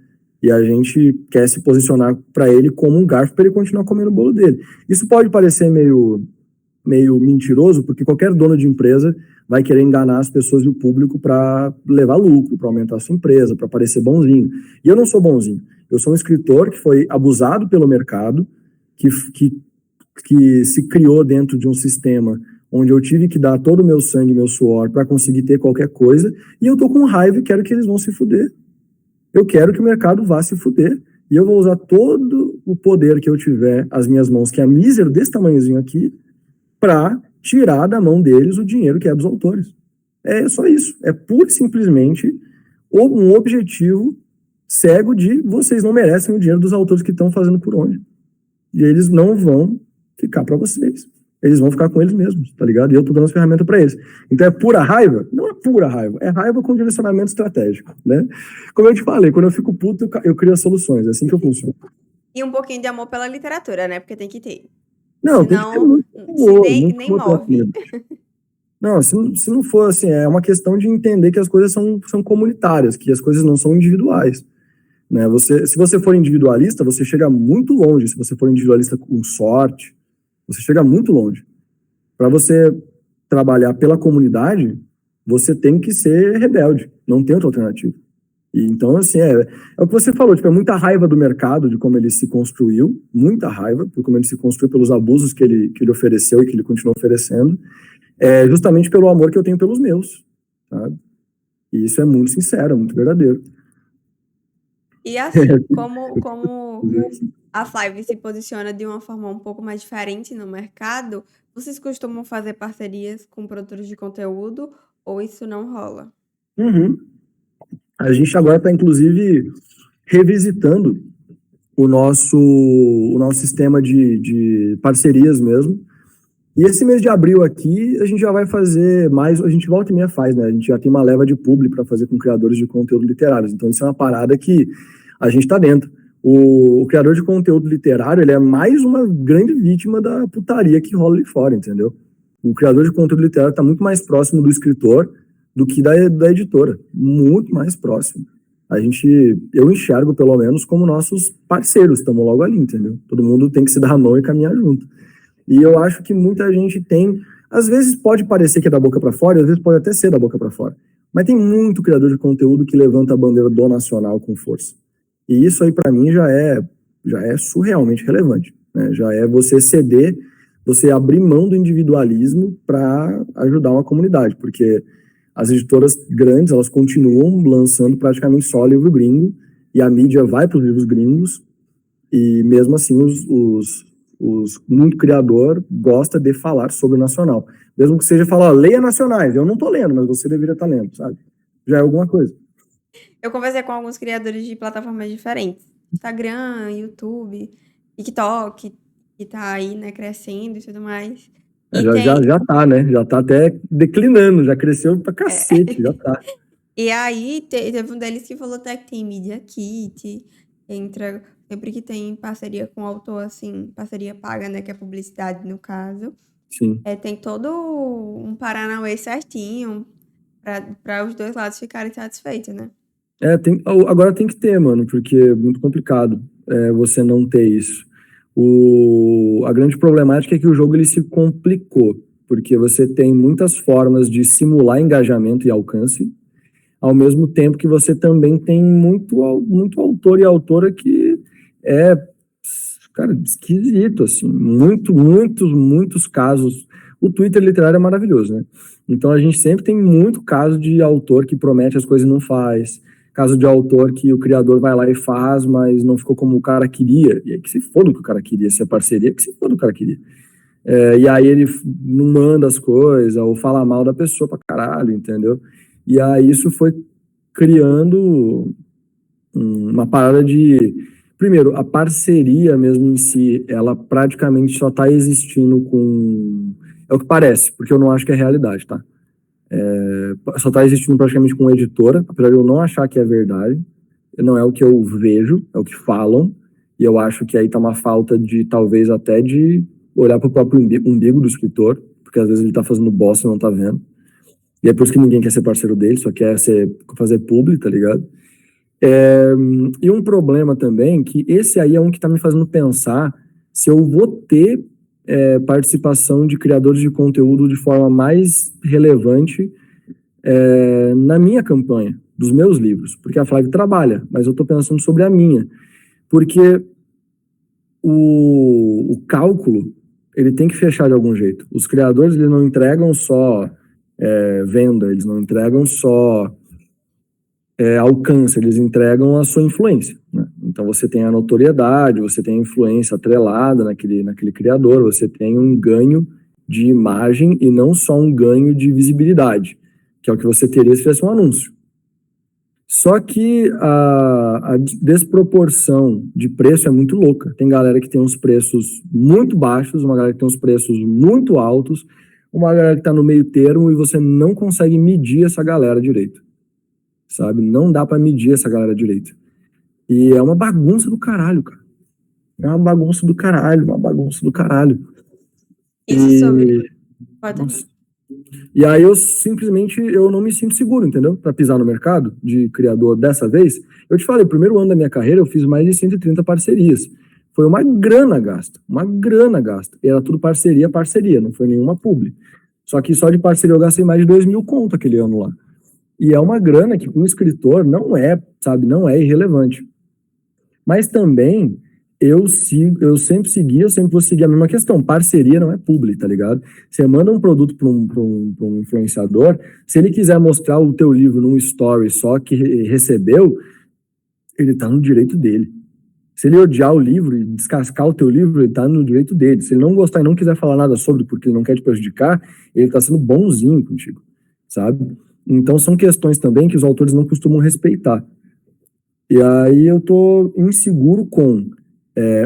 E a gente quer se posicionar para ele como um garfo para ele continuar comendo o bolo dele. Isso pode parecer meio mentiroso, porque qualquer dono de empresa vai querer enganar as pessoas e o público para levar lucro, para aumentar a sua empresa, para parecer bonzinho. E eu não sou bonzinho. Eu sou um escritor que foi abusado pelo mercado, que se criou dentro de um sistema onde eu tive que dar todo o meu sangue e meu suor para conseguir ter qualquer coisa, e eu tô com raiva e quero que eles vão se fuder. Eu quero que o mercado vá se fuder, e eu vou usar todo o poder que eu tiver às minhas mãos, que é mísero desse tamanhozinho aqui, para tirar da mão deles o dinheiro que é dos autores. É só isso. É pura e simplesmente um objetivo cego de vocês não merecem o dinheiro dos autores que estão fazendo por onde. E eles não vão ficar para vocês. Eles vão ficar com eles mesmos, tá ligado? E eu tô dando as ferramentas para eles. Então é pura raiva? Não é pura raiva. É raiva com direcionamento estratégico, né? Como eu te falei, quando eu fico puto, eu crio as soluções. É assim que eu funciono. E um pouquinho de amor pela literatura, né? Porque tem que ter. Não, tem que ter Senão, muito amor, muito nem amor pela move. comida. Não, se não for assim, é uma questão de entender que as coisas são comunitárias, que as coisas não são individuais. Né? Se você for individualista, você chega muito longe. Se você for individualista com sorte, você chega muito longe. Para você trabalhar pela comunidade, você tem que ser rebelde. Não tem outra alternativa. E, então, assim, é o que você falou. Tipo, é muita raiva do mercado, de como ele se construiu. Muita raiva por como ele se construiu, pelos abusos que ele ofereceu e que ele continua oferecendo. Justamente pelo amor que eu tenho pelos meus. Sabe? E isso é muito sincero, muito verdadeiro. E assim, como a Flive se posiciona de uma forma um pouco mais diferente no mercado, vocês costumam fazer parcerias com produtores de conteúdo ou isso não rola? Uhum. A gente agora está, inclusive, revisitando o nosso sistema de parcerias mesmo. E esse mês de abril aqui, a gente já vai fazer mais, a gente volta e meia faz, né? A gente já tem uma leva de publi para fazer com criadores de conteúdo literários. Então, isso é uma parada que a gente está dentro. O criador de conteúdo literário, ele é mais uma grande vítima da putaria que rola ali fora, entendeu? O criador de conteúdo literário está muito mais próximo do escritor do que da editora. Muito mais próximo. Eu enxergo, pelo menos, como nossos parceiros, estamos logo ali, entendeu? Todo mundo tem que se dar a mão e caminhar junto. E eu acho que muita gente tem, às vezes pode parecer que é da boca para fora, às vezes pode até ser da boca para fora, mas tem muito criador de conteúdo que levanta a bandeira do nacional com força. E isso aí para mim já é surrealmente relevante, né? Já é você ceder, você abrir mão do individualismo para ajudar uma comunidade, porque as editoras grandes, elas continuam lançando praticamente só livro gringo, e a mídia vai para os livros gringos, e mesmo assim muito criador gosta de falar sobre o nacional. Mesmo que seja falar, leia nacionais. Eu não tô lendo, mas você deveria estar lendo, sabe? Já é alguma coisa. Eu conversei com alguns criadores de plataformas diferentes. Instagram, YouTube, TikTok, que tá aí, né, crescendo e tudo mais. Já tá, né? Já tá até declinando, já cresceu pra cacete, já tá. E aí, teve um deles que falou até que tem Media Kit, entra... Sempre que tem parceria com o autor, assim, parceria paga, né, que é publicidade no caso. Sim. Tem todo um paranauê certinho para os dois lados ficarem satisfeitos, né? Agora tem que ter, mano, porque é muito complicado você não ter isso. A grande problemática é que o jogo ele se complicou, porque você tem muitas formas de simular engajamento e alcance, ao mesmo tempo que você também tem muito autor e autora que cara, esquisito, assim, muitos casos O Twitter literário é maravilhoso, né? Então a gente sempre tem muito caso de autor que promete as coisas e não faz, caso de autor que o criador vai lá e faz, mas não ficou como o cara queria, e aí que se foda o que o cara queria, se é parceria, que se foda o que o cara queria. E aí ele não manda as coisas, ou fala mal da pessoa pra caralho, entendeu? E aí isso foi criando uma parada de... Primeiro, a parceria mesmo em si, ela praticamente só tá existindo com... É o que parece, porque eu não acho que é realidade, tá? Só tá existindo praticamente com editora, apesar de eu não achar que é verdade. Não é o que eu vejo, é o que falam, e eu acho que aí tá uma falta de, talvez até de olhar pro próprio umbigo do escritor, porque às vezes ele tá fazendo bosta e não tá vendo. E é por isso que ninguém quer ser parceiro dele, só quer fazer publi, tá ligado? E um problema também, que esse aí é um que tá me fazendo pensar se eu vou ter participação de criadores de conteúdo de forma mais relevante na minha campanha, dos meus livros, porque a Flávia trabalha, mas eu estou pensando sobre a minha, porque o cálculo, ele tem que fechar de algum jeito. Os criadores, eles não entregam só venda, eles não entregam só alcance, eles entregam a sua influência, né? Então você tem a notoriedade, você tem a influência atrelada naquele criador, você tem um ganho de imagem e não só um ganho de visibilidade, que é o que você teria se fizesse um anúncio. Só que a desproporção de preço é muito louca. Tem galera que tem uns preços muito baixos, uma galera que tem uns preços muito altos, uma galera que está no meio termo e você não consegue medir essa galera direito, sabe? Não dá para medir essa galera direito. E é uma bagunça do caralho, cara. É uma bagunça do caralho, uma bagunça do caralho. Isso sobre... Pode. E aí eu não me sinto seguro, entendeu? Para pisar no mercado de criador dessa vez. Eu te falei, primeiro ano da minha carreira eu fiz mais de 130 parcerias. Foi uma grana gasta, uma grana gasta. E era tudo parceria, não foi nenhuma publi. Só que só de parceria eu gastei mais de 2.000 conto aquele ano lá. E é uma grana que para o escritor não é irrelevante. Mas também eu sempre vou seguir a mesma questão. Parceria não é publi, tá ligado? Você manda um produto para um influenciador, se ele quiser mostrar o teu livro num story só que recebeu, ele tá no direito dele. Se ele odiar o livro e descascar o teu livro, ele tá no direito dele. Se ele não gostar e não quiser falar nada sobre porque ele não quer te prejudicar, ele tá sendo bonzinho contigo, sabe? Então são questões também que os autores não costumam respeitar. E aí eu tô inseguro com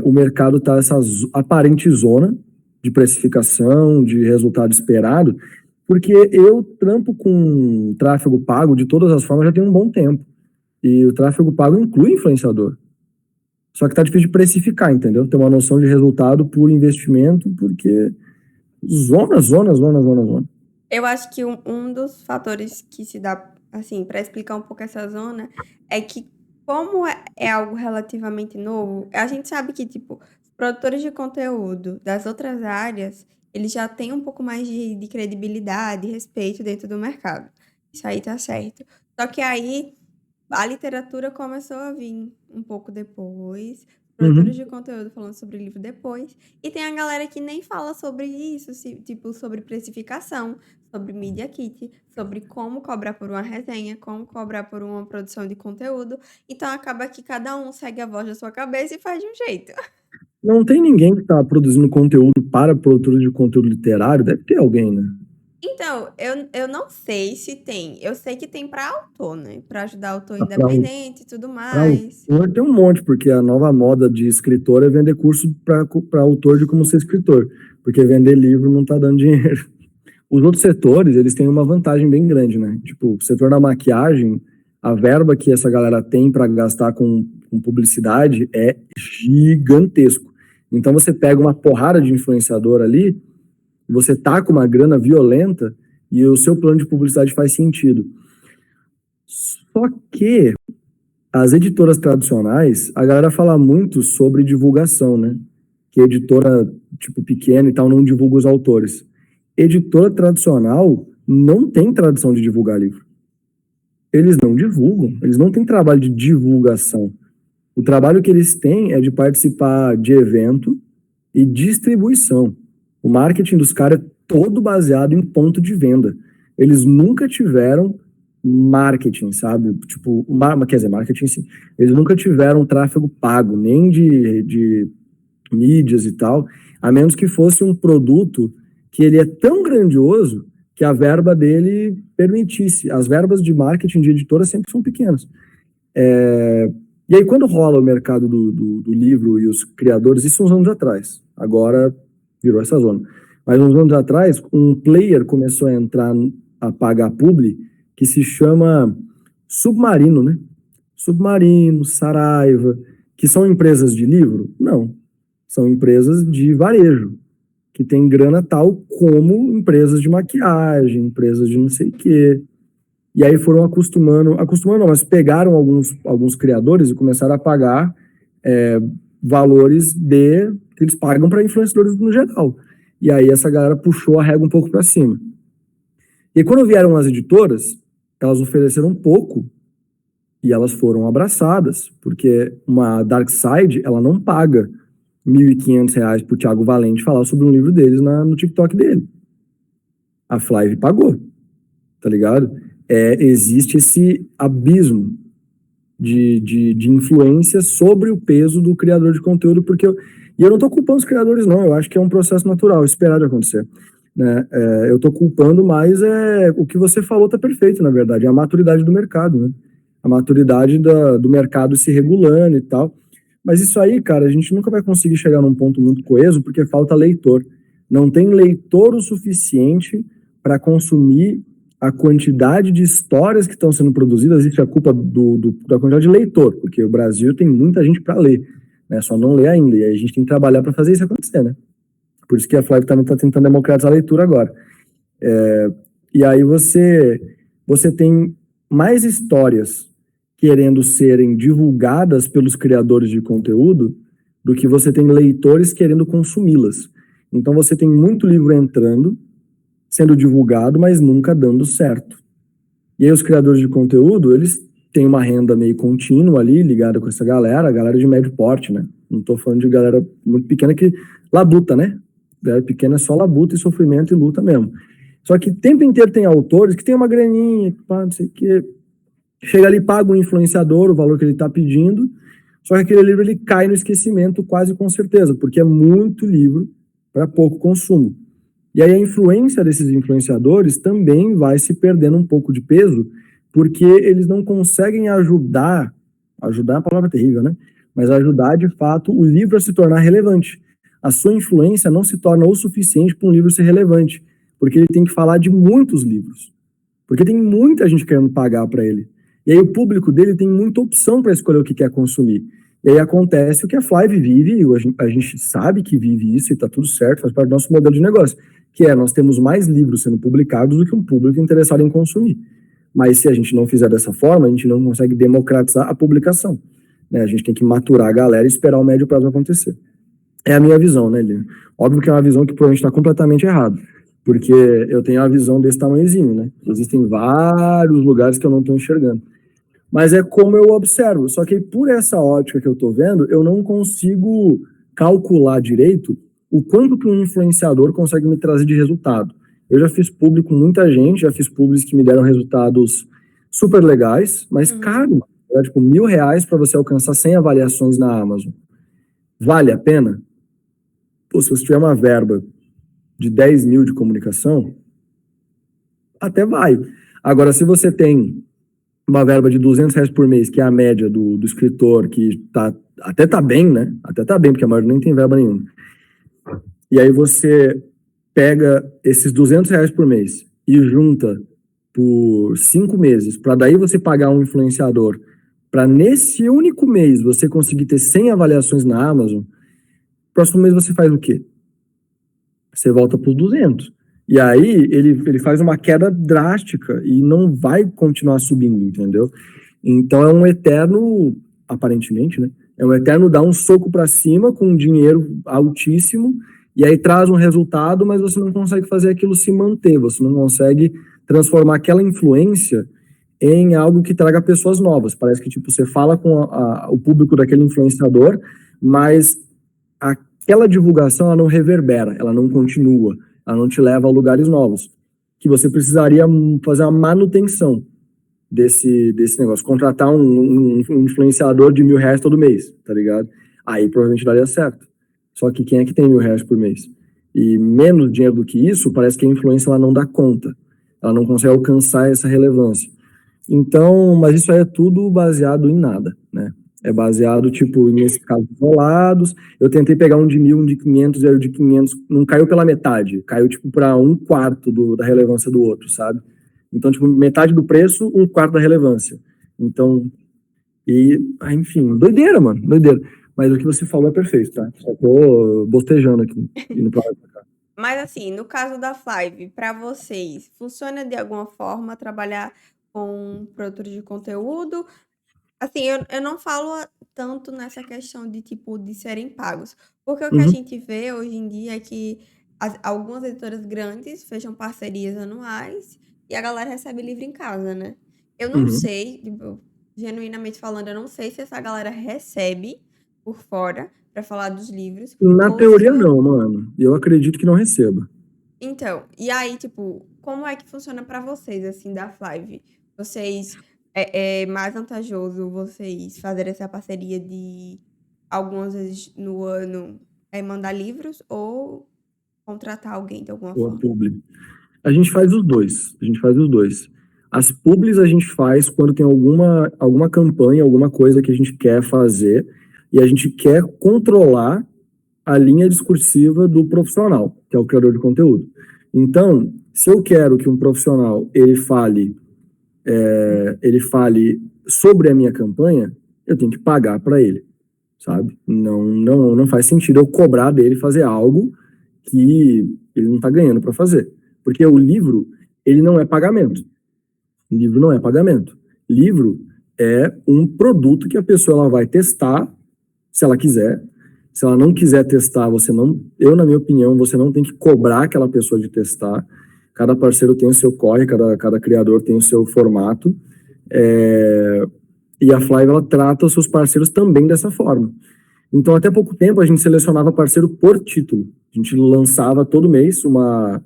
o mercado tá essa aparente zona de precificação, de resultado esperado, porque eu trampo com tráfego pago de todas as formas já tem um bom tempo. E o tráfego pago inclui influenciador. Só que tá difícil de precificar, entendeu? Ter uma noção de resultado por investimento, porque zona. Eu acho que um dos fatores que se dá, assim, para explicar um pouco essa zona, é que como é algo relativamente novo, a gente sabe que, tipo, os produtores de conteúdo das outras áreas, eles já têm um pouco mais de credibilidade e respeito dentro do mercado. Isso aí tá certo. Só que aí a literatura começou a vir um pouco depois, produtores de conteúdo falando sobre livro depois, e tem a galera que nem fala sobre isso, tipo, sobre precificação, sobre Media Kit, sobre como cobrar por uma resenha, como cobrar por uma produção de conteúdo. Então acaba que cada um segue a voz da sua cabeça e faz de um jeito. Não tem ninguém que tá produzindo conteúdo para produtores de conteúdo literário, deve ter alguém, né? Então, eu não sei se tem. Eu sei que tem para autor, né? Para ajudar autor Para independente e tudo mais. autor tem um monte, porque a nova moda de escritor é vender curso para autor de como ser escritor, porque vender livro não tá dando dinheiro. Os outros setores, eles têm uma vantagem bem grande, né? Tipo, o setor da maquiagem, a verba que essa galera tem para gastar com publicidade é gigantesco. Então você pega uma porrada de influenciador ali, você tá com uma grana violenta e o seu plano de publicidade faz sentido. Só que as editoras tradicionais, a galera fala muito sobre divulgação, né? Que editora, tipo, pequena e tal, não divulga os autores. Editora tradicional não tem tradição de divulgar livro. Eles não divulgam, eles não têm trabalho de divulgação. O trabalho que eles têm é de participar de evento e distribuição. O marketing dos caras é todo baseado em ponto de venda. Eles nunca tiveram marketing, sabe? Tipo, quer dizer, marketing sim. Eles nunca tiveram tráfego pago, nem de mídias e tal, a menos que fosse um produto que ele é tão grandioso que a verba dele permitisse. As verbas de marketing de editora sempre são pequenas. E aí, quando rola o mercado do livro e os criadores, isso uns anos atrás, agora virou essa zona. Mas uns anos atrás, um player começou a entrar, a pagar publi, que se chama Submarino, né? Submarino, Saraiva, que são empresas de livro? Não. São empresas de varejo, que tem grana tal como empresas de maquiagem, empresas de não sei o quê. E aí foram acostumando não, mas pegaram alguns criadores e começaram a pagar valores que eles pagam para influenciadores no geral. E aí essa galera puxou a régua um pouco para cima. E quando vieram as editoras, elas ofereceram pouco e elas foram abraçadas, porque uma Dark Side, ela não paga R$ 1.500 pro Thiago Valente falar sobre um livro deles no TikTok dele. A Flive pagou, tá ligado? Existe esse abismo de influência sobre o peso do criador de conteúdo, e eu não tô culpando os criadores, não, eu acho que é um processo natural, esperado acontecer. Né? Eu tô culpando mais o que você falou tá perfeito, na verdade, é a maturidade do mercado, né? A maturidade do mercado se regulando e tal. Mas isso aí, cara, a gente nunca vai conseguir chegar num ponto muito coeso porque falta leitor. Não tem leitor o suficiente para consumir a quantidade de histórias que estão sendo produzidas. Isso é culpa da quantidade de leitor, porque o Brasil tem muita gente para ler, né? Só não lê ainda, e aí a gente tem que trabalhar para fazer isso acontecer, né? Por isso que a Flávia também está tentando democratizar a leitura agora. E aí você tem mais histórias querendo serem divulgadas pelos criadores de conteúdo do que você tem leitores querendo consumi-las. Então você tem muito livro entrando, sendo divulgado, mas nunca dando certo. E aí os criadores de conteúdo, eles têm uma renda meio contínua ali, ligada com essa galera, a galera de médio porte, né? Não tô falando de galera muito pequena que labuta, né? Galera pequena é só labuta e sofrimento e luta mesmo. Só que o tempo inteiro tem autores que tem uma graninha, não sei o quê. Chega ali, paga o influenciador o valor que ele está pedindo, só que aquele livro ele cai no esquecimento quase com certeza, porque é muito livro para pouco consumo. E aí a influência desses influenciadores também vai se perdendo um pouco de peso, porque eles não conseguem ajudar é uma palavra terrível, né? Mas ajudar de fato o livro a se tornar relevante. A sua influência não se torna o suficiente para um livro ser relevante, porque ele tem que falar de muitos livros, porque tem muita gente querendo pagar para ele. E aí o público dele tem muita opção para escolher o que quer consumir. E aí acontece o que a Flive vive, a gente sabe que vive isso e está tudo certo, faz parte do nosso modelo de negócio, que nós temos mais livros sendo publicados do que um público interessado em consumir. Mas se a gente não fizer dessa forma, a gente não consegue democratizar a publicação. Né? A gente tem que maturar a galera e esperar o médio prazo acontecer. É a minha visão, né, Lino? Óbvio que é uma visão que provavelmente está completamente errada, porque eu tenho uma visão desse tamanhozinho, né? Existem vários lugares que eu não estou enxergando. Mas é como eu observo, só que por essa ótica que eu estou vendo, eu não consigo calcular direito o quanto que um influenciador consegue me trazer de resultado. Eu já fiz publi com muita gente, já fiz publis que me deram resultados super legais, mas caro, é tipo R$ 1.000 para você alcançar 100 avaliações na Amazon. Vale a pena? Pô, se você tiver uma verba de 10 mil de comunicação, até vai. Agora, se você tem uma verba de R$ 200 por mês, que é a média do escritor, que até tá bem, né? Até tá bem, porque a maioria nem tem verba nenhuma. E aí você pega esses R$ 200 por mês e junta por 5 meses, para daí você pagar um influenciador, para nesse único mês você conseguir ter 100 avaliações na Amazon, próximo mês você faz o quê? Você volta para os 200. E aí ele faz uma queda drástica e não vai continuar subindo, entendeu? Então é um eterno, aparentemente, né? É um eterno dar um soco para cima com um dinheiro altíssimo e aí traz um resultado, mas você não consegue fazer aquilo se manter, você não consegue transformar aquela influência em algo que traga pessoas novas. Parece que tipo, você fala com o público daquele influenciador, mas aquela divulgação ela não reverbera, ela não continua. ela não te leva a lugares novos, que você precisaria fazer uma manutenção desse negócio, contratar um influenciador de R$ 1.000 todo mês, tá ligado? Aí provavelmente daria certo. Só que quem é que tem R$ 1.000 por mês? E menos dinheiro do que isso, parece que a influência ela não dá conta. Ela não consegue alcançar essa relevância. Então, mas isso aí é tudo baseado em nada, né? É baseado, tipo, nesses casos isolados. Eu tentei pegar um de 1.000, um de 500, e aí o de 500 não caiu pela metade. Caiu, tipo, para um quarto da relevância do outro, sabe? Então, tipo, metade do preço, um quarto da relevância. Então, enfim, doideira, mano, doideira. Mas o que você falou é perfeito, tá? Só tô bostejando aqui. Indo pra cá. Mas assim, no caso da Flive, para vocês, funciona de alguma forma trabalhar com produtores de conteúdo? Assim, eu não falo tanto nessa questão de tipo de serem pagos, porque o que a Uhum, gente vê hoje em dia é que algumas editoras grandes fecham parcerias anuais e a galera recebe livro em casa, né? Eu não uhum. sei, tipo, genuinamente falando, eu não sei se essa galera recebe por fora para falar dos livros Na ou se teoria, não, mano. E eu acredito que não receba. então, e aí, tipo, como é que funciona pra vocês, assim, da Flive? Vocês, é mais vantajoso vocês fazerem essa parceria de algumas vezes no ano mandar livros ou contratar alguém de alguma Ou a forma? publi. A gente faz os dois. A gente faz os dois. As publis a gente faz quando tem alguma campanha, alguma coisa que a gente quer fazer e a gente quer controlar a linha discursiva do profissional, que é o criador de conteúdo. Então, se eu quero que um profissional ele fale sobre a minha campanha, eu tenho que pagar para ele, sabe? Não faz sentido eu cobrar dele fazer algo que ele não está ganhando para fazer, porque o livro ele não é pagamento. Livro não é pagamento. Livro é um produto que a pessoa ela vai testar, se ela quiser. Se ela não quiser testar, na minha opinião, você não tem que cobrar aquela pessoa de testar. Cada parceiro tem o seu corre, cada criador tem o seu formato. É, e a Flive, ela trata os seus parceiros também dessa forma. Então, até pouco tempo, a gente selecionava parceiro por título. A gente lançava todo mês uma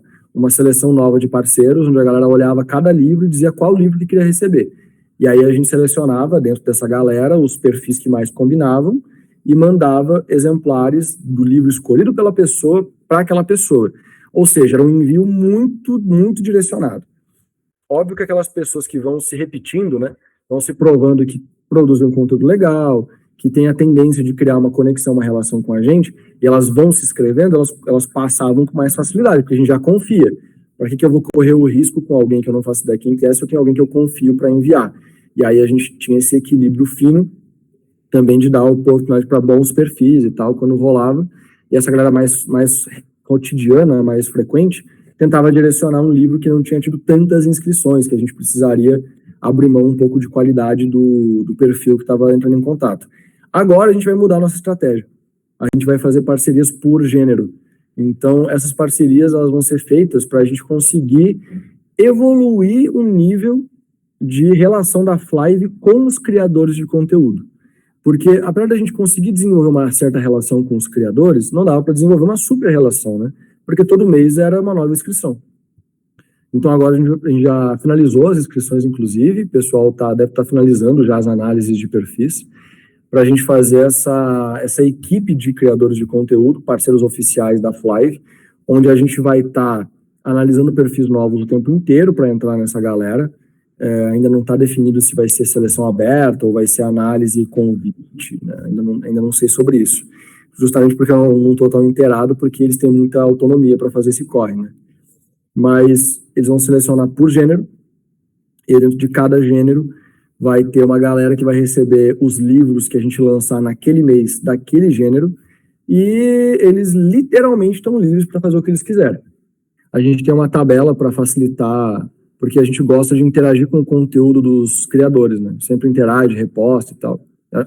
seleção nova de parceiros, onde a galera olhava cada livro e dizia qual livro que queria receber. E aí a gente selecionava, dentro dessa galera, os perfis que mais combinavam e mandava exemplares do livro escolhido pela pessoa para aquela pessoa. Ou seja, era um envio muito, muito direcionado. Óbvio que aquelas pessoas que vão se repetindo, né, vão se provando que produzem um conteúdo legal, que tem a tendência de criar uma conexão, uma relação com a gente, e elas vão se inscrevendo, elas passavam com mais facilidade, porque a gente já confia. Para que eu vou correr o risco com alguém que eu não faço ideia quem é, se eu tenho alguém que eu confio para enviar? E aí a gente tinha esse equilíbrio fino, também de dar oportunidade para bons perfis e tal, quando rolava. E essa galera mais cotidiana, mais frequente, tentava direcionar um livro que não tinha tido tantas inscrições, que a gente precisaria abrir mão um pouco de qualidade do perfil que estava entrando em contato. Agora a gente vai mudar a nossa estratégia. A gente vai fazer parcerias por gênero. Então, essas parcerias elas vão ser feitas para a gente conseguir evoluir o nível de relação da Flive com os criadores de conteúdo. Porque, apesar da gente conseguir desenvolver uma certa relação com os criadores, não dava para desenvolver uma super relação, né? Porque todo mês era uma nova inscrição. Então, agora a gente já finalizou as inscrições, inclusive, o pessoal deve estar finalizando já as análises de perfis, para a gente fazer essa equipe de criadores de conteúdo, parceiros oficiais da Flive, onde a gente vai estar analisando perfis novos o tempo inteiro para entrar nessa galera. Ainda não está definido se vai ser seleção aberta ou vai ser análise convite, né? Ainda não sei sobre isso. Justamente porque eu não estou tão inteirado, porque eles têm muita autonomia para fazer esse corre, né? Mas eles vão selecionar por gênero, e dentro de cada gênero vai ter uma galera que vai receber os livros que a gente lançar naquele mês, daquele gênero, e eles literalmente estão livres para fazer o que eles quiserem. A gente tem uma tabela para facilitar, porque a gente gosta de interagir com o conteúdo dos criadores, né? Sempre interage, reposta e tal.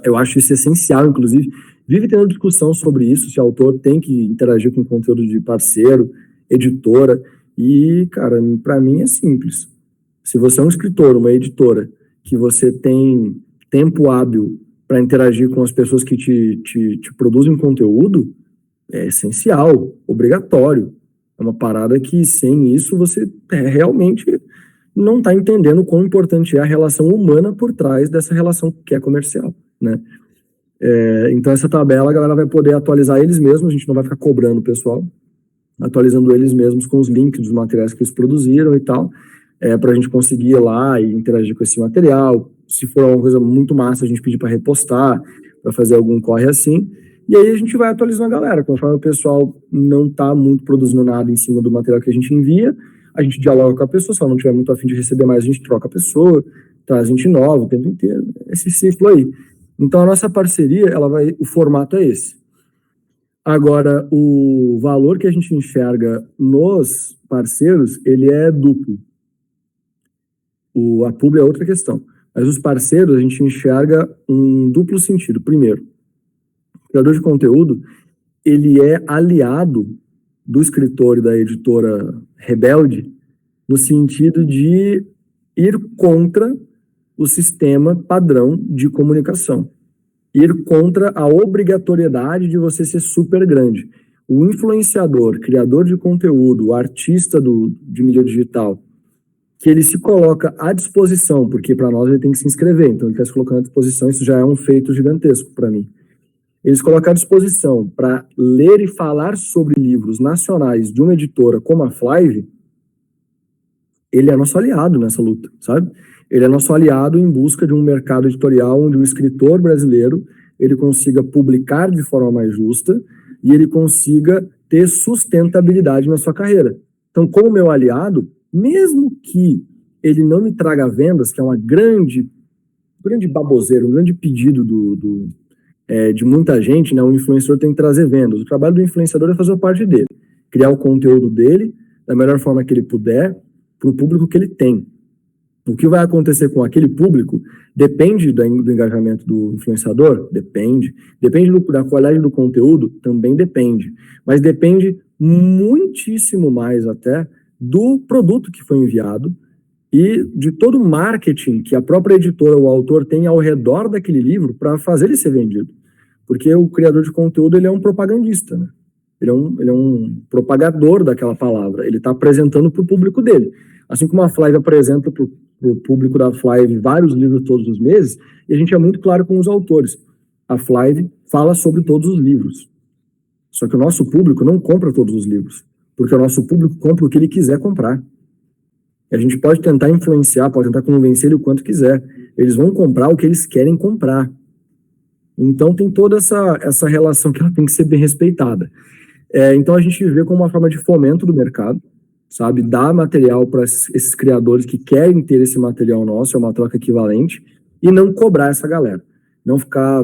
Eu acho isso essencial, inclusive. Vive tendo discussão sobre isso, se o autor tem que interagir com o conteúdo de parceiro, editora. E, cara, para mim é simples. Se você é um escritor, uma editora, que você tem tempo hábil para interagir com as pessoas que te produzem conteúdo, é essencial, obrigatório. É uma parada que, sem isso, você realmente não está entendendo o quão importante é a relação humana por trás dessa relação que é comercial, né? Então, essa tabela, a galera vai poder atualizar eles mesmos, a gente não vai ficar cobrando o pessoal, atualizando eles mesmos com os links dos materiais que eles produziram e tal, para a gente conseguir ir lá e interagir com esse material. Se for uma coisa muito massa, a gente pedir para repostar, para fazer algum corre assim. E aí a gente vai atualizando a galera. Conforme o pessoal não está muito produzindo nada em cima do material que a gente envia, a gente dialoga com a pessoa. Se ela não tiver muito afim de receber mais, a gente troca a pessoa, traz gente nova o tempo inteiro. Esse ciclo aí. Então a nossa parceria, o formato é esse. Agora, o valor que a gente enxerga nos parceiros, ele é duplo. A publi é outra questão. Mas os parceiros, a gente enxerga um duplo sentido. Primeiro, o criador de conteúdo, ele é aliado do escritor e da editora rebelde, no sentido de ir contra o sistema padrão de comunicação. Ir contra a obrigatoriedade de você ser super grande. O influenciador, criador de conteúdo, o artista de mídia digital, que ele se coloca à disposição, porque para nós ele tem que se inscrever, então ele está se colocando à disposição, isso já é um feito gigantesco para mim. Ele se coloca à disposição para ler e falar sobre livros nacionais de uma editora como a Flive, ele é nosso aliado nessa luta, sabe? Ele é nosso aliado em busca de um mercado editorial onde o escritor brasileiro ele consiga publicar de forma mais justa e ele consiga ter sustentabilidade na sua carreira. Então, como meu aliado, mesmo que ele não me traga vendas, que é uma grande baboseira, um grande pedido de muita gente, né? O influenciador tem que trazer vendas. O trabalho do influenciador é fazer a parte dele, criar o conteúdo dele da melhor forma que ele puder para o público que ele tem. O que vai acontecer com aquele público depende do engajamento do influenciador? Depende. Depende da qualidade do conteúdo? Também depende. Mas depende muitíssimo mais até do produto que foi enviado e de todo o marketing que a própria editora ou o autor tem ao redor daquele livro para fazer ele ser vendido. Porque o criador de conteúdo ele é um propagandista, né? Ele é um propagador daquela palavra. Ele está apresentando para o público dele. Assim como a Flive apresenta para o público da Flive vários livros todos os meses, e a gente é muito claro com os autores. A Flive fala sobre todos os livros. Só que o nosso público não compra todos os livros, porque o nosso público compra o que ele quiser comprar. E a gente pode tentar influenciar, pode tentar convencer ele o quanto quiser. Eles vão comprar o que eles querem comprar. Então tem toda essa relação que ela tem que ser bem respeitada. Então a gente vê como uma forma de fomento do mercado, sabe? Dar material para esses criadores que querem ter esse material nosso, é uma troca equivalente, e não cobrar essa galera. Não ficar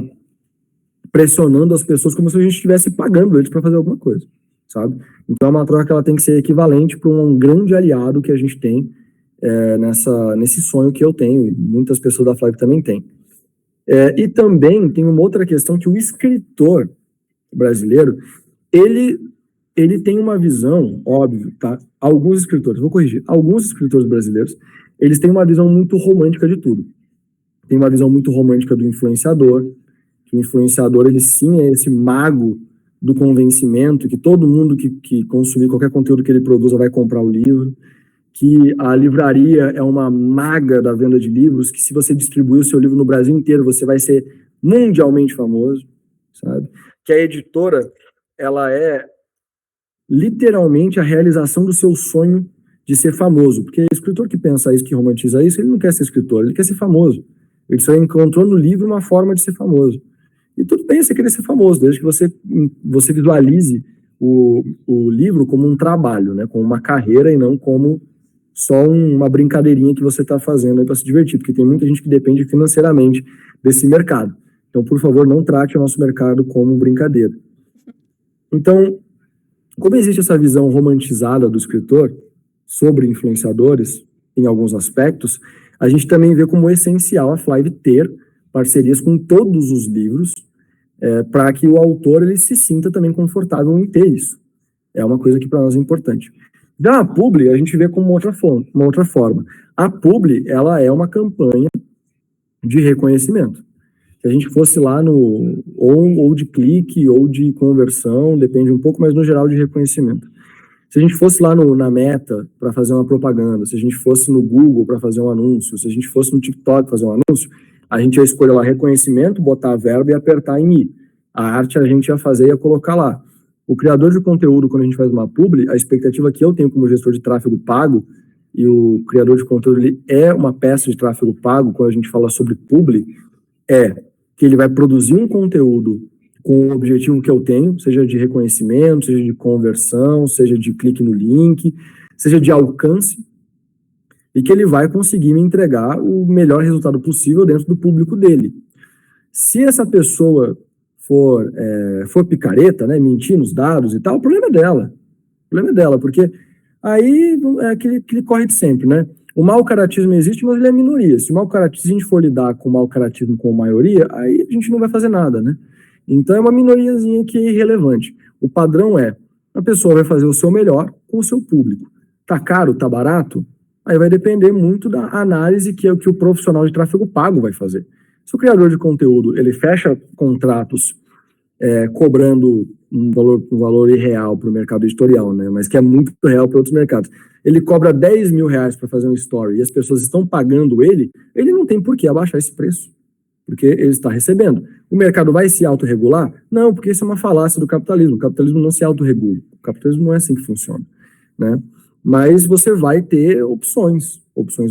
pressionando as pessoas como se a gente estivesse pagando eles para fazer alguma coisa, sabe? Então é uma troca que ela tem que ser equivalente para um grande aliado que a gente tem nesse sonho que eu tenho, e muitas pessoas da Flive também têm. E também tem uma outra questão que o escritor brasileiro, ele tem uma visão, óbvio, tá? Alguns escritores brasileiros, eles têm uma visão muito romântica de tudo. Tem uma visão muito romântica do influenciador, que o influenciador, ele sim é esse mago do convencimento, que todo mundo que consumir qualquer conteúdo que ele produza vai comprar o livro, que a livraria é uma maga da venda de livros, que se você distribuir o seu livro no Brasil inteiro, você vai ser mundialmente famoso, sabe? Que a editora, ela é literalmente a realização do seu sonho de ser famoso, porque o escritor que pensa isso, que romantiza isso, ele não quer ser escritor, ele quer ser famoso. Ele só encontrou no livro uma forma de ser famoso. E tudo bem você querer ser famoso, desde que você visualize o livro como um trabalho, né, como uma carreira e não como só uma brincadeirinha que você está fazendo para se divertir, porque tem muita gente que depende financeiramente desse mercado. Então, por favor, não trate o nosso mercado como brincadeira. Então, como existe essa visão romantizada do escritor sobre influenciadores, em alguns aspectos, a gente também vê como essencial a Flive ter parcerias com todos os livros, para que o autor ele se sinta também confortável em ter isso. É uma coisa que para nós é importante. Já a publi, a gente vê como uma outra forma. A publi, ela é uma campanha de reconhecimento. Se a gente fosse lá ou de clique, ou de conversão, depende um pouco, mas no geral de reconhecimento. Se a gente fosse lá na Meta para fazer uma propaganda, se a gente fosse no Google para fazer um anúncio, se a gente fosse no TikTok fazer um anúncio, a gente ia escolher lá reconhecimento, botar a verba e apertar em ir. A arte a gente ia fazer e ia colocar lá. O criador de conteúdo, quando a gente faz uma publi, a expectativa que eu tenho como gestor de tráfego pago, e o criador de conteúdo ele é uma peça de tráfego pago, quando a gente fala sobre publi, é que ele vai produzir um conteúdo com o objetivo que eu tenho, seja de reconhecimento, seja de conversão, seja de clique no link, seja de alcance, e que ele vai conseguir me entregar o melhor resultado possível dentro do público dele. Se essa pessoa for picareta, né, mentir nos dados e tal, o problema é dela. O problema é dela, porque aí é aquele corre de sempre, né? O mau caratismo existe, mas ele é minoria. Se o mau caratismo, se a gente for lidar com o mau caratismo com a maioria, aí a gente não vai fazer nada, né? Então é uma minoriazinha que é irrelevante. O padrão é, a pessoa vai fazer o seu melhor com o seu público. Tá caro, tá barato? Aí vai depender muito da análise que o profissional de tráfego pago vai fazer. Se o criador de conteúdo, ele fecha contratos cobrando um valor irreal para o mercado editorial, né? Mas que é muito real para outros mercados. Ele cobra 10 mil reais para fazer um story e as pessoas estão pagando ele não tem por que abaixar esse preço, porque ele está recebendo. O mercado vai se autorregular? Não, porque isso é uma falácia do capitalismo. O capitalismo não se autorregula. O capitalismo não é assim que funciona, né? Mas você vai ter opções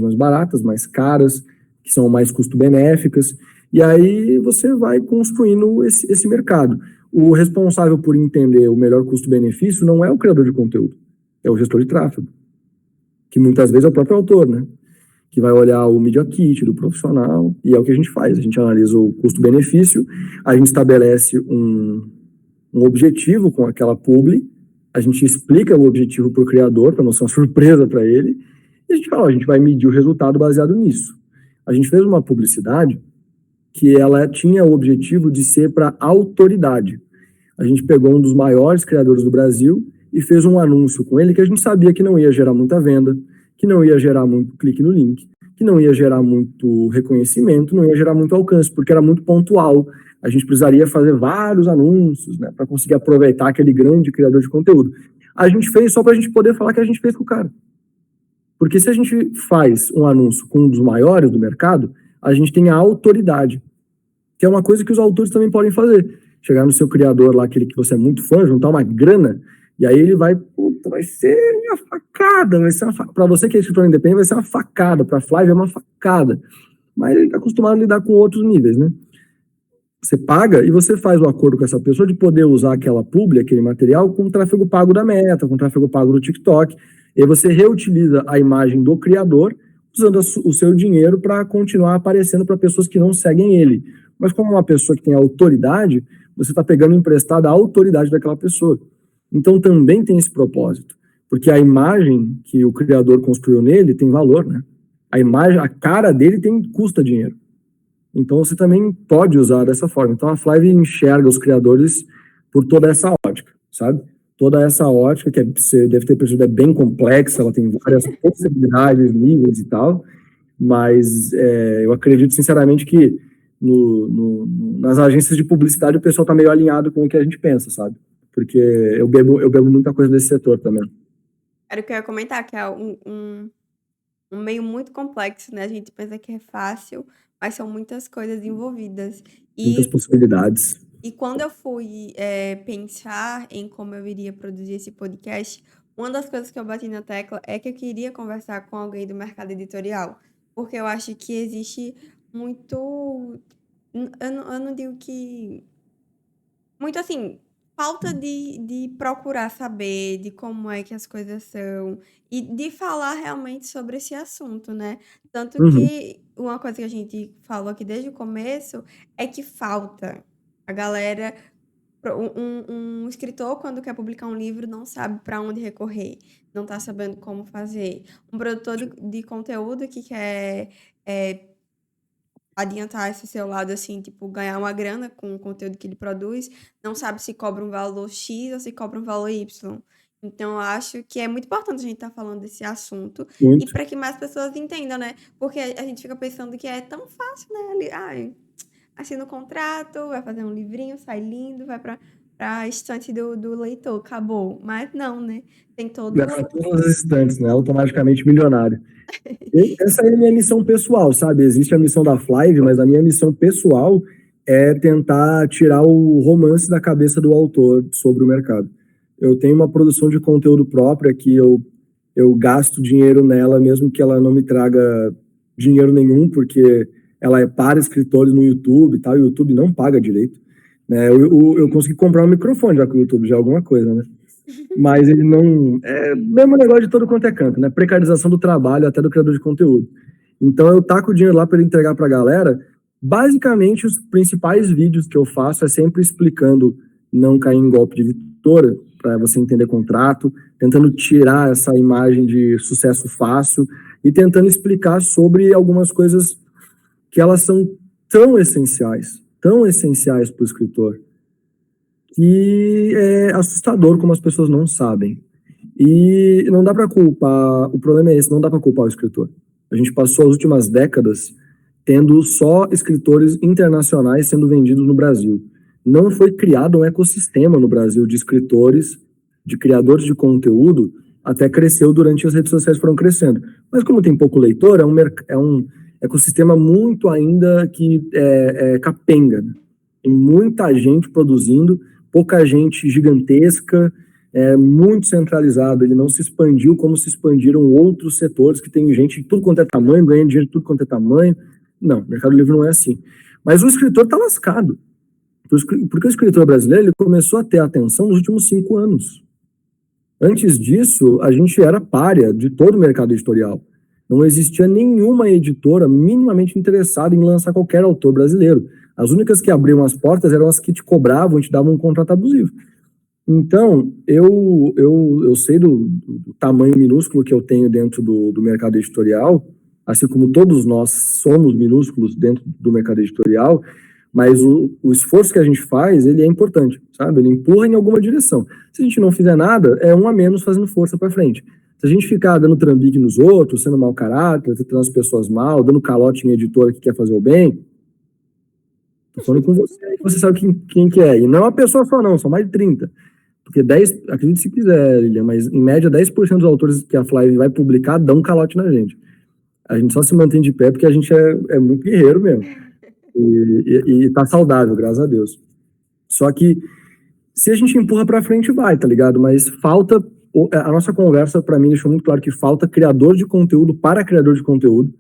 mais baratas, mais caras, que são mais custo-benéficas, e aí você vai construindo esse mercado. O responsável por entender o melhor custo-benefício não é o criador de conteúdo, é o gestor de tráfego, que muitas vezes é o próprio autor, né? Que vai olhar o Media Kit do profissional, e é o que a gente faz. A gente analisa o custo-benefício, a gente estabelece um objetivo com aquela publi, a gente explica o objetivo para o criador, para não ser uma surpresa para ele, e a gente fala, ó, a gente vai medir o resultado baseado nisso. A gente fez uma publicidade que ela tinha o objetivo de ser para autoridade. A gente pegou um dos maiores criadores do Brasil e fez um anúncio com ele que a gente sabia que não ia gerar muita venda, que não ia gerar muito clique no link, que não ia gerar muito reconhecimento, não ia gerar muito alcance, porque era muito pontual. A gente precisaria fazer vários anúncios, né, para conseguir aproveitar aquele grande criador de conteúdo. A gente fez só para a gente poder falar que a gente fez com o cara. Porque se a gente faz um anúncio com um dos maiores do mercado, a gente tem a autoridade, que é uma coisa que os autores também podem fazer. Chegar no seu criador lá, aquele que você é muito fã, juntar uma grana, e aí ele vai, puta, vai ser uma facada, para você que é escritor independente, vai ser uma facada, para a Flávia é uma facada. Mas ele está acostumado a lidar com outros níveis, né? Você paga e você faz o acordo com essa pessoa de poder usar aquela publi, aquele material, com tráfego pago da Meta, com tráfego pago do TikTok, e aí você reutiliza a imagem do criador, usando o seu dinheiro para continuar aparecendo para pessoas que não seguem ele. Mas como uma pessoa que tem autoridade, você está pegando emprestada a autoridade daquela pessoa. Então também tem esse propósito, porque a imagem que o criador construiu nele tem valor, né? A imagem, a cara dele custa dinheiro. Então você também pode usar dessa forma. Então a Flávia enxerga os criadores por toda essa ótica, sabe? Toda essa ótica, que você deve ter percebido, é bem complexa, ela tem várias possibilidades, níveis e tal, mas eu acredito sinceramente que nas agências de publicidade o pessoal está meio alinhado com o que a gente pensa, sabe? Porque eu bebo muita coisa desse setor também. Era o que eu ia comentar, que é um meio muito complexo, né? A gente pensa que é fácil, mas são muitas coisas envolvidas. Muitas E, possibilidades. e quando eu fui pensar em como eu iria produzir esse podcast, uma das coisas que eu bati na tecla é que eu queria conversar com alguém do mercado editorial, porque eu acho que existe muito. Eu não digo que. Muito assim, falta de procurar saber de como é que as coisas são e de falar realmente sobre esse assunto, né? Tanto Uhum. que uma coisa que a gente falou aqui desde o começo é que falta. A galera, um escritor, quando quer publicar um livro, não sabe para onde recorrer, não tá sabendo como fazer. Um produtor de conteúdo que quer adiantar esse seu lado, assim, tipo, ganhar uma grana com o conteúdo que ele produz, não sabe se cobra um valor X ou se cobra um valor Y. Então, eu acho que é muito importante a gente estar falando desse assunto e Muito. para que mais pessoas entendam, né? Porque a gente fica pensando que é tão fácil, né? Ali, ai, assina o contrato, vai fazer um livrinho, sai lindo, vai para. para a estante do leitor, acabou. Mas não, né? Tem Vai todo. para todas as estantes, né? Automaticamente milionário. Essa é a minha missão pessoal, sabe? Existe a missão da Flive, mas a minha missão pessoal é tentar tirar o romance da cabeça do autor sobre o mercado. Eu tenho uma produção de conteúdo própria que eu gasto dinheiro nela, mesmo que ela não me traga dinheiro nenhum, porque ela é para escritores no YouTube e tal, e o YouTube não paga direito. Né? Eu consegui comprar um microfone já com o YouTube, já é alguma coisa, né? Mas ele não. É o mesmo negócio de todo quanto é canto, né? Precarização do trabalho até do criador de conteúdo. Então eu taco o dinheiro lá para ele entregar para a galera. Basicamente, os principais vídeos que eu faço é sempre explicando não cair em golpe de editora, para você entender contrato, tentando tirar essa imagem de sucesso fácil e tentando explicar sobre algumas coisas que elas são tão essenciais para o escritor, que é assustador como as pessoas não sabem. E não dá para culpar, o problema é esse, não dá para culpar o escritor. A gente passou as últimas décadas tendo só escritores internacionais sendo vendidos no Brasil. Não foi criado um ecossistema no Brasil de escritores, de criadores de conteúdo, até cresceu durante as redes sociais foram crescendo. Mas como tem pouco leitor, é um ecossistema muito ainda que é capenga. Né? Tem muita gente produzindo, pouca gente gigantesca, muito centralizado, ele não se expandiu como se expandiram outros setores que tem gente de tudo quanto é tamanho, ganhando dinheiro de tudo quanto é tamanho. Não, o Mercado Livre não é assim. Mas o escritor está lascado. Porque o escritor brasileiro ele começou a ter atenção nos últimos 5 anos. Antes disso, a gente era pária de todo o mercado editorial. Não existia nenhuma editora minimamente interessada em lançar qualquer autor brasileiro. As únicas que abriam as portas eram as que te cobravam e te davam um contrato abusivo. Então, eu sei do tamanho minúsculo que eu tenho dentro do mercado editorial, assim como todos nós somos minúsculos dentro do mercado editorial, mas o esforço que a gente faz, ele é importante, sabe? Ele empurra em alguma direção. Se a gente não fizer nada, é um a menos fazendo força para frente. Se a gente ficar dando trambique nos outros, sendo mau caráter, tratando as pessoas mal, dando calote em editora que quer fazer o bem, tô falando com você, você sabe quem que é. E não é uma pessoa só não, são mais de 30. Porque 10, acredite se quiser, Lilian, mas em média 10% dos autores que a Fly vai publicar dão um calote na gente. A gente só se mantém de pé porque a gente é muito guerreiro mesmo. E tá saudável, graças a Deus. Só que se a gente empurra pra frente, vai, tá ligado? Mas falta. A nossa conversa, para mim, deixou muito claro que falta criador de conteúdo para criador de conteúdo.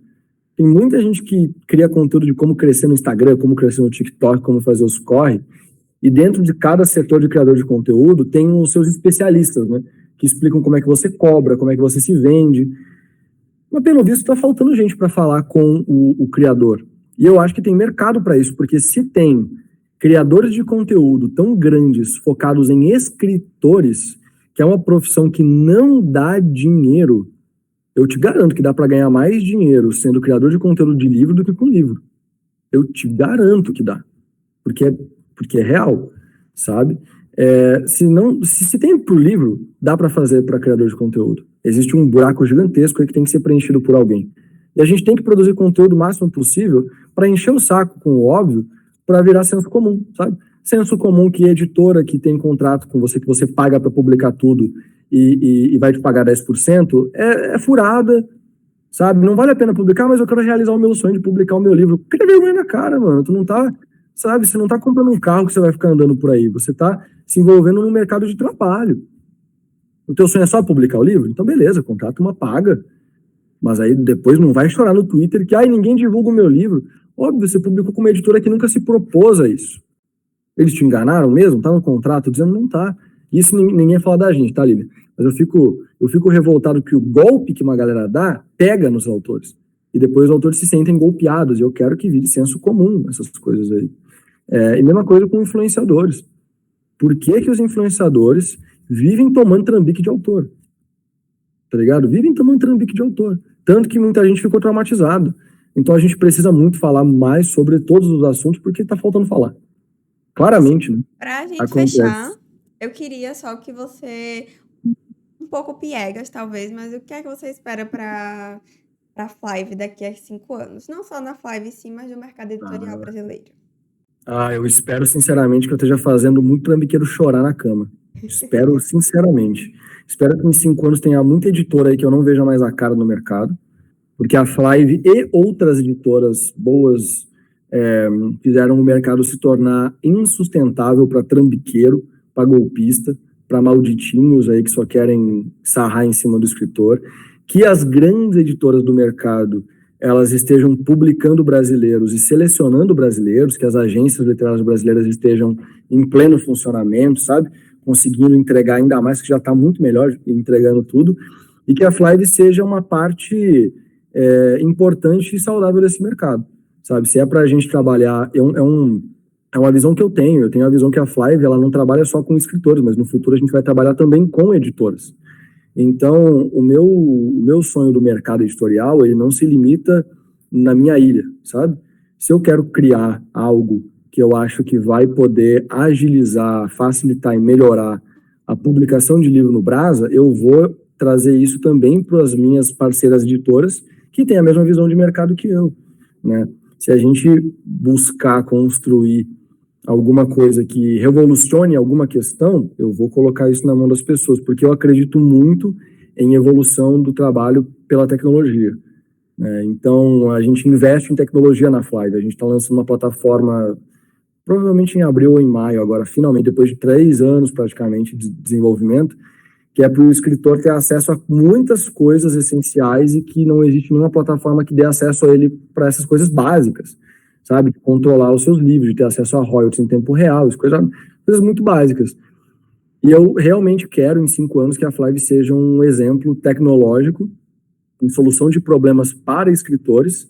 Tem muita gente que cria conteúdo de como crescer no Instagram, como crescer no TikTok, como fazer os corre. E dentro de cada setor de criador de conteúdo tem os seus especialistas, né? Que explicam como é que você cobra, como é que você se vende. Mas pelo visto está faltando gente para falar com o criador. E eu acho que tem mercado para isso, porque se tem criadores de conteúdo tão grandes focados em escritores, que é uma profissão que não dá dinheiro, eu te garanto que dá para ganhar mais dinheiro sendo criador de conteúdo de livro do que com livro. Eu te garanto que dá. Porque é real, sabe? Se tem para o livro, dá para fazer para criador de conteúdo. Existe um buraco gigantesco aí que tem que ser preenchido por alguém. E a gente tem que produzir conteúdo o máximo possível para encher o saco com o óbvio, para virar senso comum, sabe? Senso comum que editora que tem contrato com você, que você paga para publicar tudo e vai te pagar 10%, é furada, sabe? Não vale a pena publicar, mas eu quero realizar o meu sonho de publicar o meu livro. Cria vergonha na cara, mano. Tu não tá, sabe? Você não tá comprando um carro que você vai ficar andando por aí. Você tá se envolvendo no mercado de trabalho. O teu sonho é só publicar o livro? Então beleza, contrata uma paga. Mas aí depois não vai chorar no Twitter que ninguém divulga o meu livro. Óbvio, você publicou com uma editora que nunca se propôs a isso. Eles te enganaram mesmo? Tá no contrato dizendo não tá. Isso ninguém fala da gente, tá, Lívia? Mas eu fico revoltado que o golpe que uma galera dá pega nos autores. E depois os autores se sentem golpeados. E eu quero que vire senso comum essas coisas aí. E mesma coisa com influenciadores. Por que os influenciadores vivem tomando trambique de autor? Tá ligado? Vivem tomando trambique de autor. Tanto que muita gente ficou traumatizado. Então a gente precisa muito falar mais sobre todos os assuntos porque tá faltando falar. Claramente, né? Pra gente fechar, Acontece. eu queria só que você, um pouco piegas talvez, mas o que é que você espera para Flive daqui a 5 anos? Não só na Flive sim, mas no mercado editorial Ah, brasileiro. Eu espero sinceramente que eu esteja fazendo muito trambiqueiro chorar na cama. Espero sinceramente. Espero que em 5 anos tenha muita editora aí que eu não veja mais a cara no mercado, porque a Flive e outras editoras boas fizeram o mercado se tornar insustentável para trambiqueiro, para golpista, para malditinhos aí que só querem sarrar em cima do escritor, que as grandes editoras do mercado elas estejam publicando brasileiros e selecionando brasileiros, que as agências literárias brasileiras estejam em pleno funcionamento, sabe? Conseguindo entregar ainda mais, que já está muito melhor entregando tudo, e que a Flive seja uma parte importante e saudável desse mercado, sabe? Se é para a gente trabalhar, é uma visão que eu tenho a visão que a Flive, ela não trabalha só com escritores, mas no futuro a gente vai trabalhar também com editoras. Então, o meu sonho do mercado editorial, ele não se limita na minha ilha, sabe? Se eu quero criar algo que eu acho que vai poder agilizar, facilitar e melhorar a publicação de livro no Brasa, eu vou trazer isso também para as minhas parceiras editoras que têm a mesma visão de mercado que eu, né? Se a gente buscar construir alguma coisa que revolucione alguma questão, eu vou colocar isso na mão das pessoas, porque eu acredito muito em evolução do trabalho pela tecnologia. Então, a gente investe em tecnologia na Flive, a gente está lançando uma plataforma, provavelmente em abril ou em maio, agora, finalmente, depois de 3 anos praticamente de desenvolvimento, que é para o escritor ter acesso a muitas coisas essenciais e que não existe nenhuma plataforma que dê acesso a ele para essas coisas básicas, sabe? De controlar os seus livros, de ter acesso a royalties em tempo real, coisas muito básicas. E eu realmente quero, em 5 anos, que a Flive seja um exemplo tecnológico em solução de problemas para escritores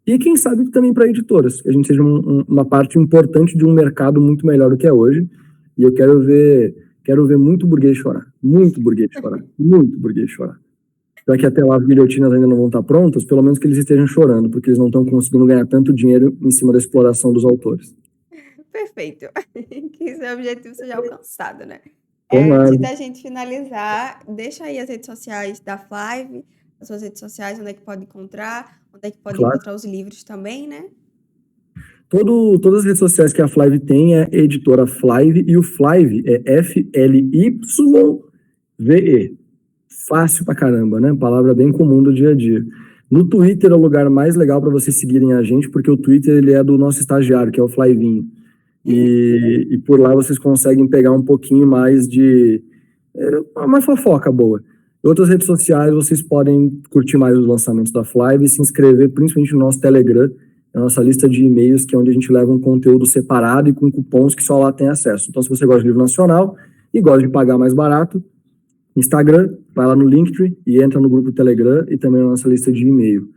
e, quem sabe, também para editoras, que a gente seja uma parte importante de um mercado muito melhor do que é hoje. E eu quero ver muito burguês chorar, muito burguês chorar, muito burguês chorar. Já que até lá as guilhotinas ainda não vão estar prontas, pelo menos que eles estejam chorando, porque eles não estão conseguindo ganhar tanto dinheiro em cima da exploração dos autores. Perfeito. Que seu objetivo seja alcançado, né? Tomara. Antes da gente finalizar, deixa aí as redes sociais da Flive, as suas redes sociais, onde é que pode encontrar, onde é que pode Claro. encontrar os livros também, né? Todas as redes sociais que a Flive tem é editora Flive, e o Flive é Flyve. Fácil pra caramba, né? Palavra bem comum do dia a dia. No Twitter é o lugar mais legal para vocês seguirem a gente, porque o Twitter ele é do nosso estagiário, que é o Flyvinho. E por lá vocês conseguem pegar um pouquinho mais de uma fofoca boa. Em outras redes sociais vocês podem curtir mais os lançamentos da Flive e se inscrever principalmente no nosso Telegram, a nossa lista de e-mails, que é onde a gente leva um conteúdo separado e com cupons que só lá tem acesso. Então, se você gosta de livro nacional e gosta de pagar mais barato, Instagram, vai lá no Linktree e entra no grupo Telegram e também na nossa lista de e-mail.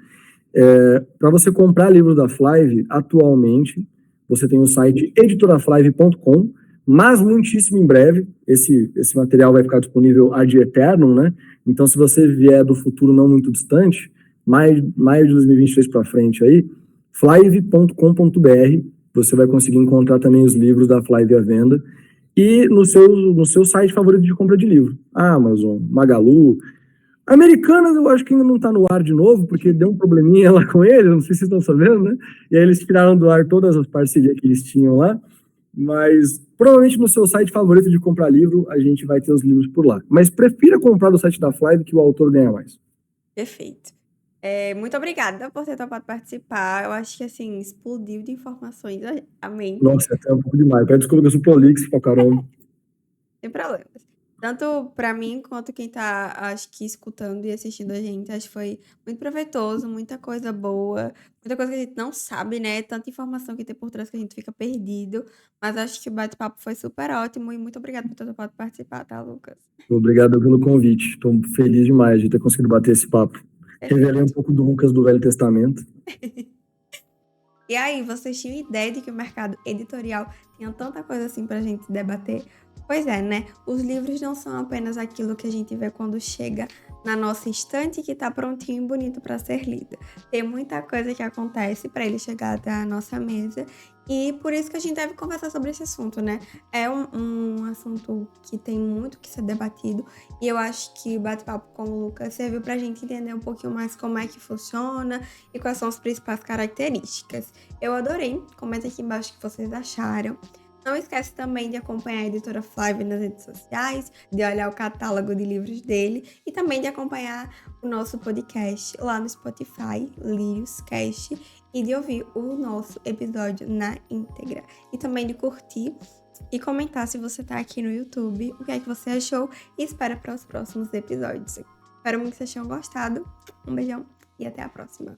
Para você comprar livros da Flive, atualmente, você tem o site editoraflive.com, mas muitíssimo em breve, esse material vai ficar disponível ad eternum, né? Então, se você vier do futuro não muito distante, maio de 2023 para frente aí, flive.com.br, você vai conseguir encontrar também os livros da Flive à venda, e no seu site favorito de compra de livro, Amazon, Magalu. Americanas eu acho que ainda não está no ar de novo, porque deu um probleminha lá com eles, não sei se vocês estão sabendo, né? E aí eles tiraram do ar todas as parcerias que eles tinham lá, mas provavelmente no seu site favorito de comprar livro, a gente vai ter os livros por lá. Mas prefira comprar do site da Flive, que o autor ganha mais. Perfeito. Muito obrigada por ter topado participar. Eu acho que, assim, explodiu de informações a mente. Nossa, até um pouco demais. Pede desculpa que eu sou prolixo pra caramba. Sem problemas. Tanto para mim quanto quem tá, acho que, escutando e assistindo a gente, acho que foi muito proveitoso, muita coisa boa, muita coisa que a gente não sabe, né? Tanta informação que tem por trás que a gente fica perdido. Mas acho que o bate-papo foi super ótimo e muito obrigada por ter topado participar, tá, Lucas? Obrigado pelo convite. Estou feliz demais de ter conseguido bater esse papo. Revelei um pouco do Lucas do Velho Testamento. E aí, vocês tinham ideia de que o mercado editorial tinha tanta coisa assim pra gente debater. Pois é, né? Os livros não são apenas aquilo que a gente vê quando chega na nossa estante que tá prontinho e bonito para ser lido. Tem muita coisa que acontece para ele chegar até a nossa mesa e por isso que a gente deve conversar sobre esse assunto, né? É um assunto que tem muito que ser debatido e eu acho que o bate-papo com o Lucas serviu pra gente entender um pouquinho mais como é que funciona e quais são as principais características. Eu adorei, comenta aqui embaixo o que vocês acharam. Não esquece também de acompanhar a editora Flávia nas redes sociais, de olhar o catálogo de livros dele e também de acompanhar o nosso podcast lá no Spotify, Lírios Cast, e de ouvir o nosso episódio na íntegra. E também de curtir e comentar se você tá aqui no YouTube, o que é que você achou e espera para os próximos episódios. Espero muito que vocês tenham gostado. Um beijão e até a próxima.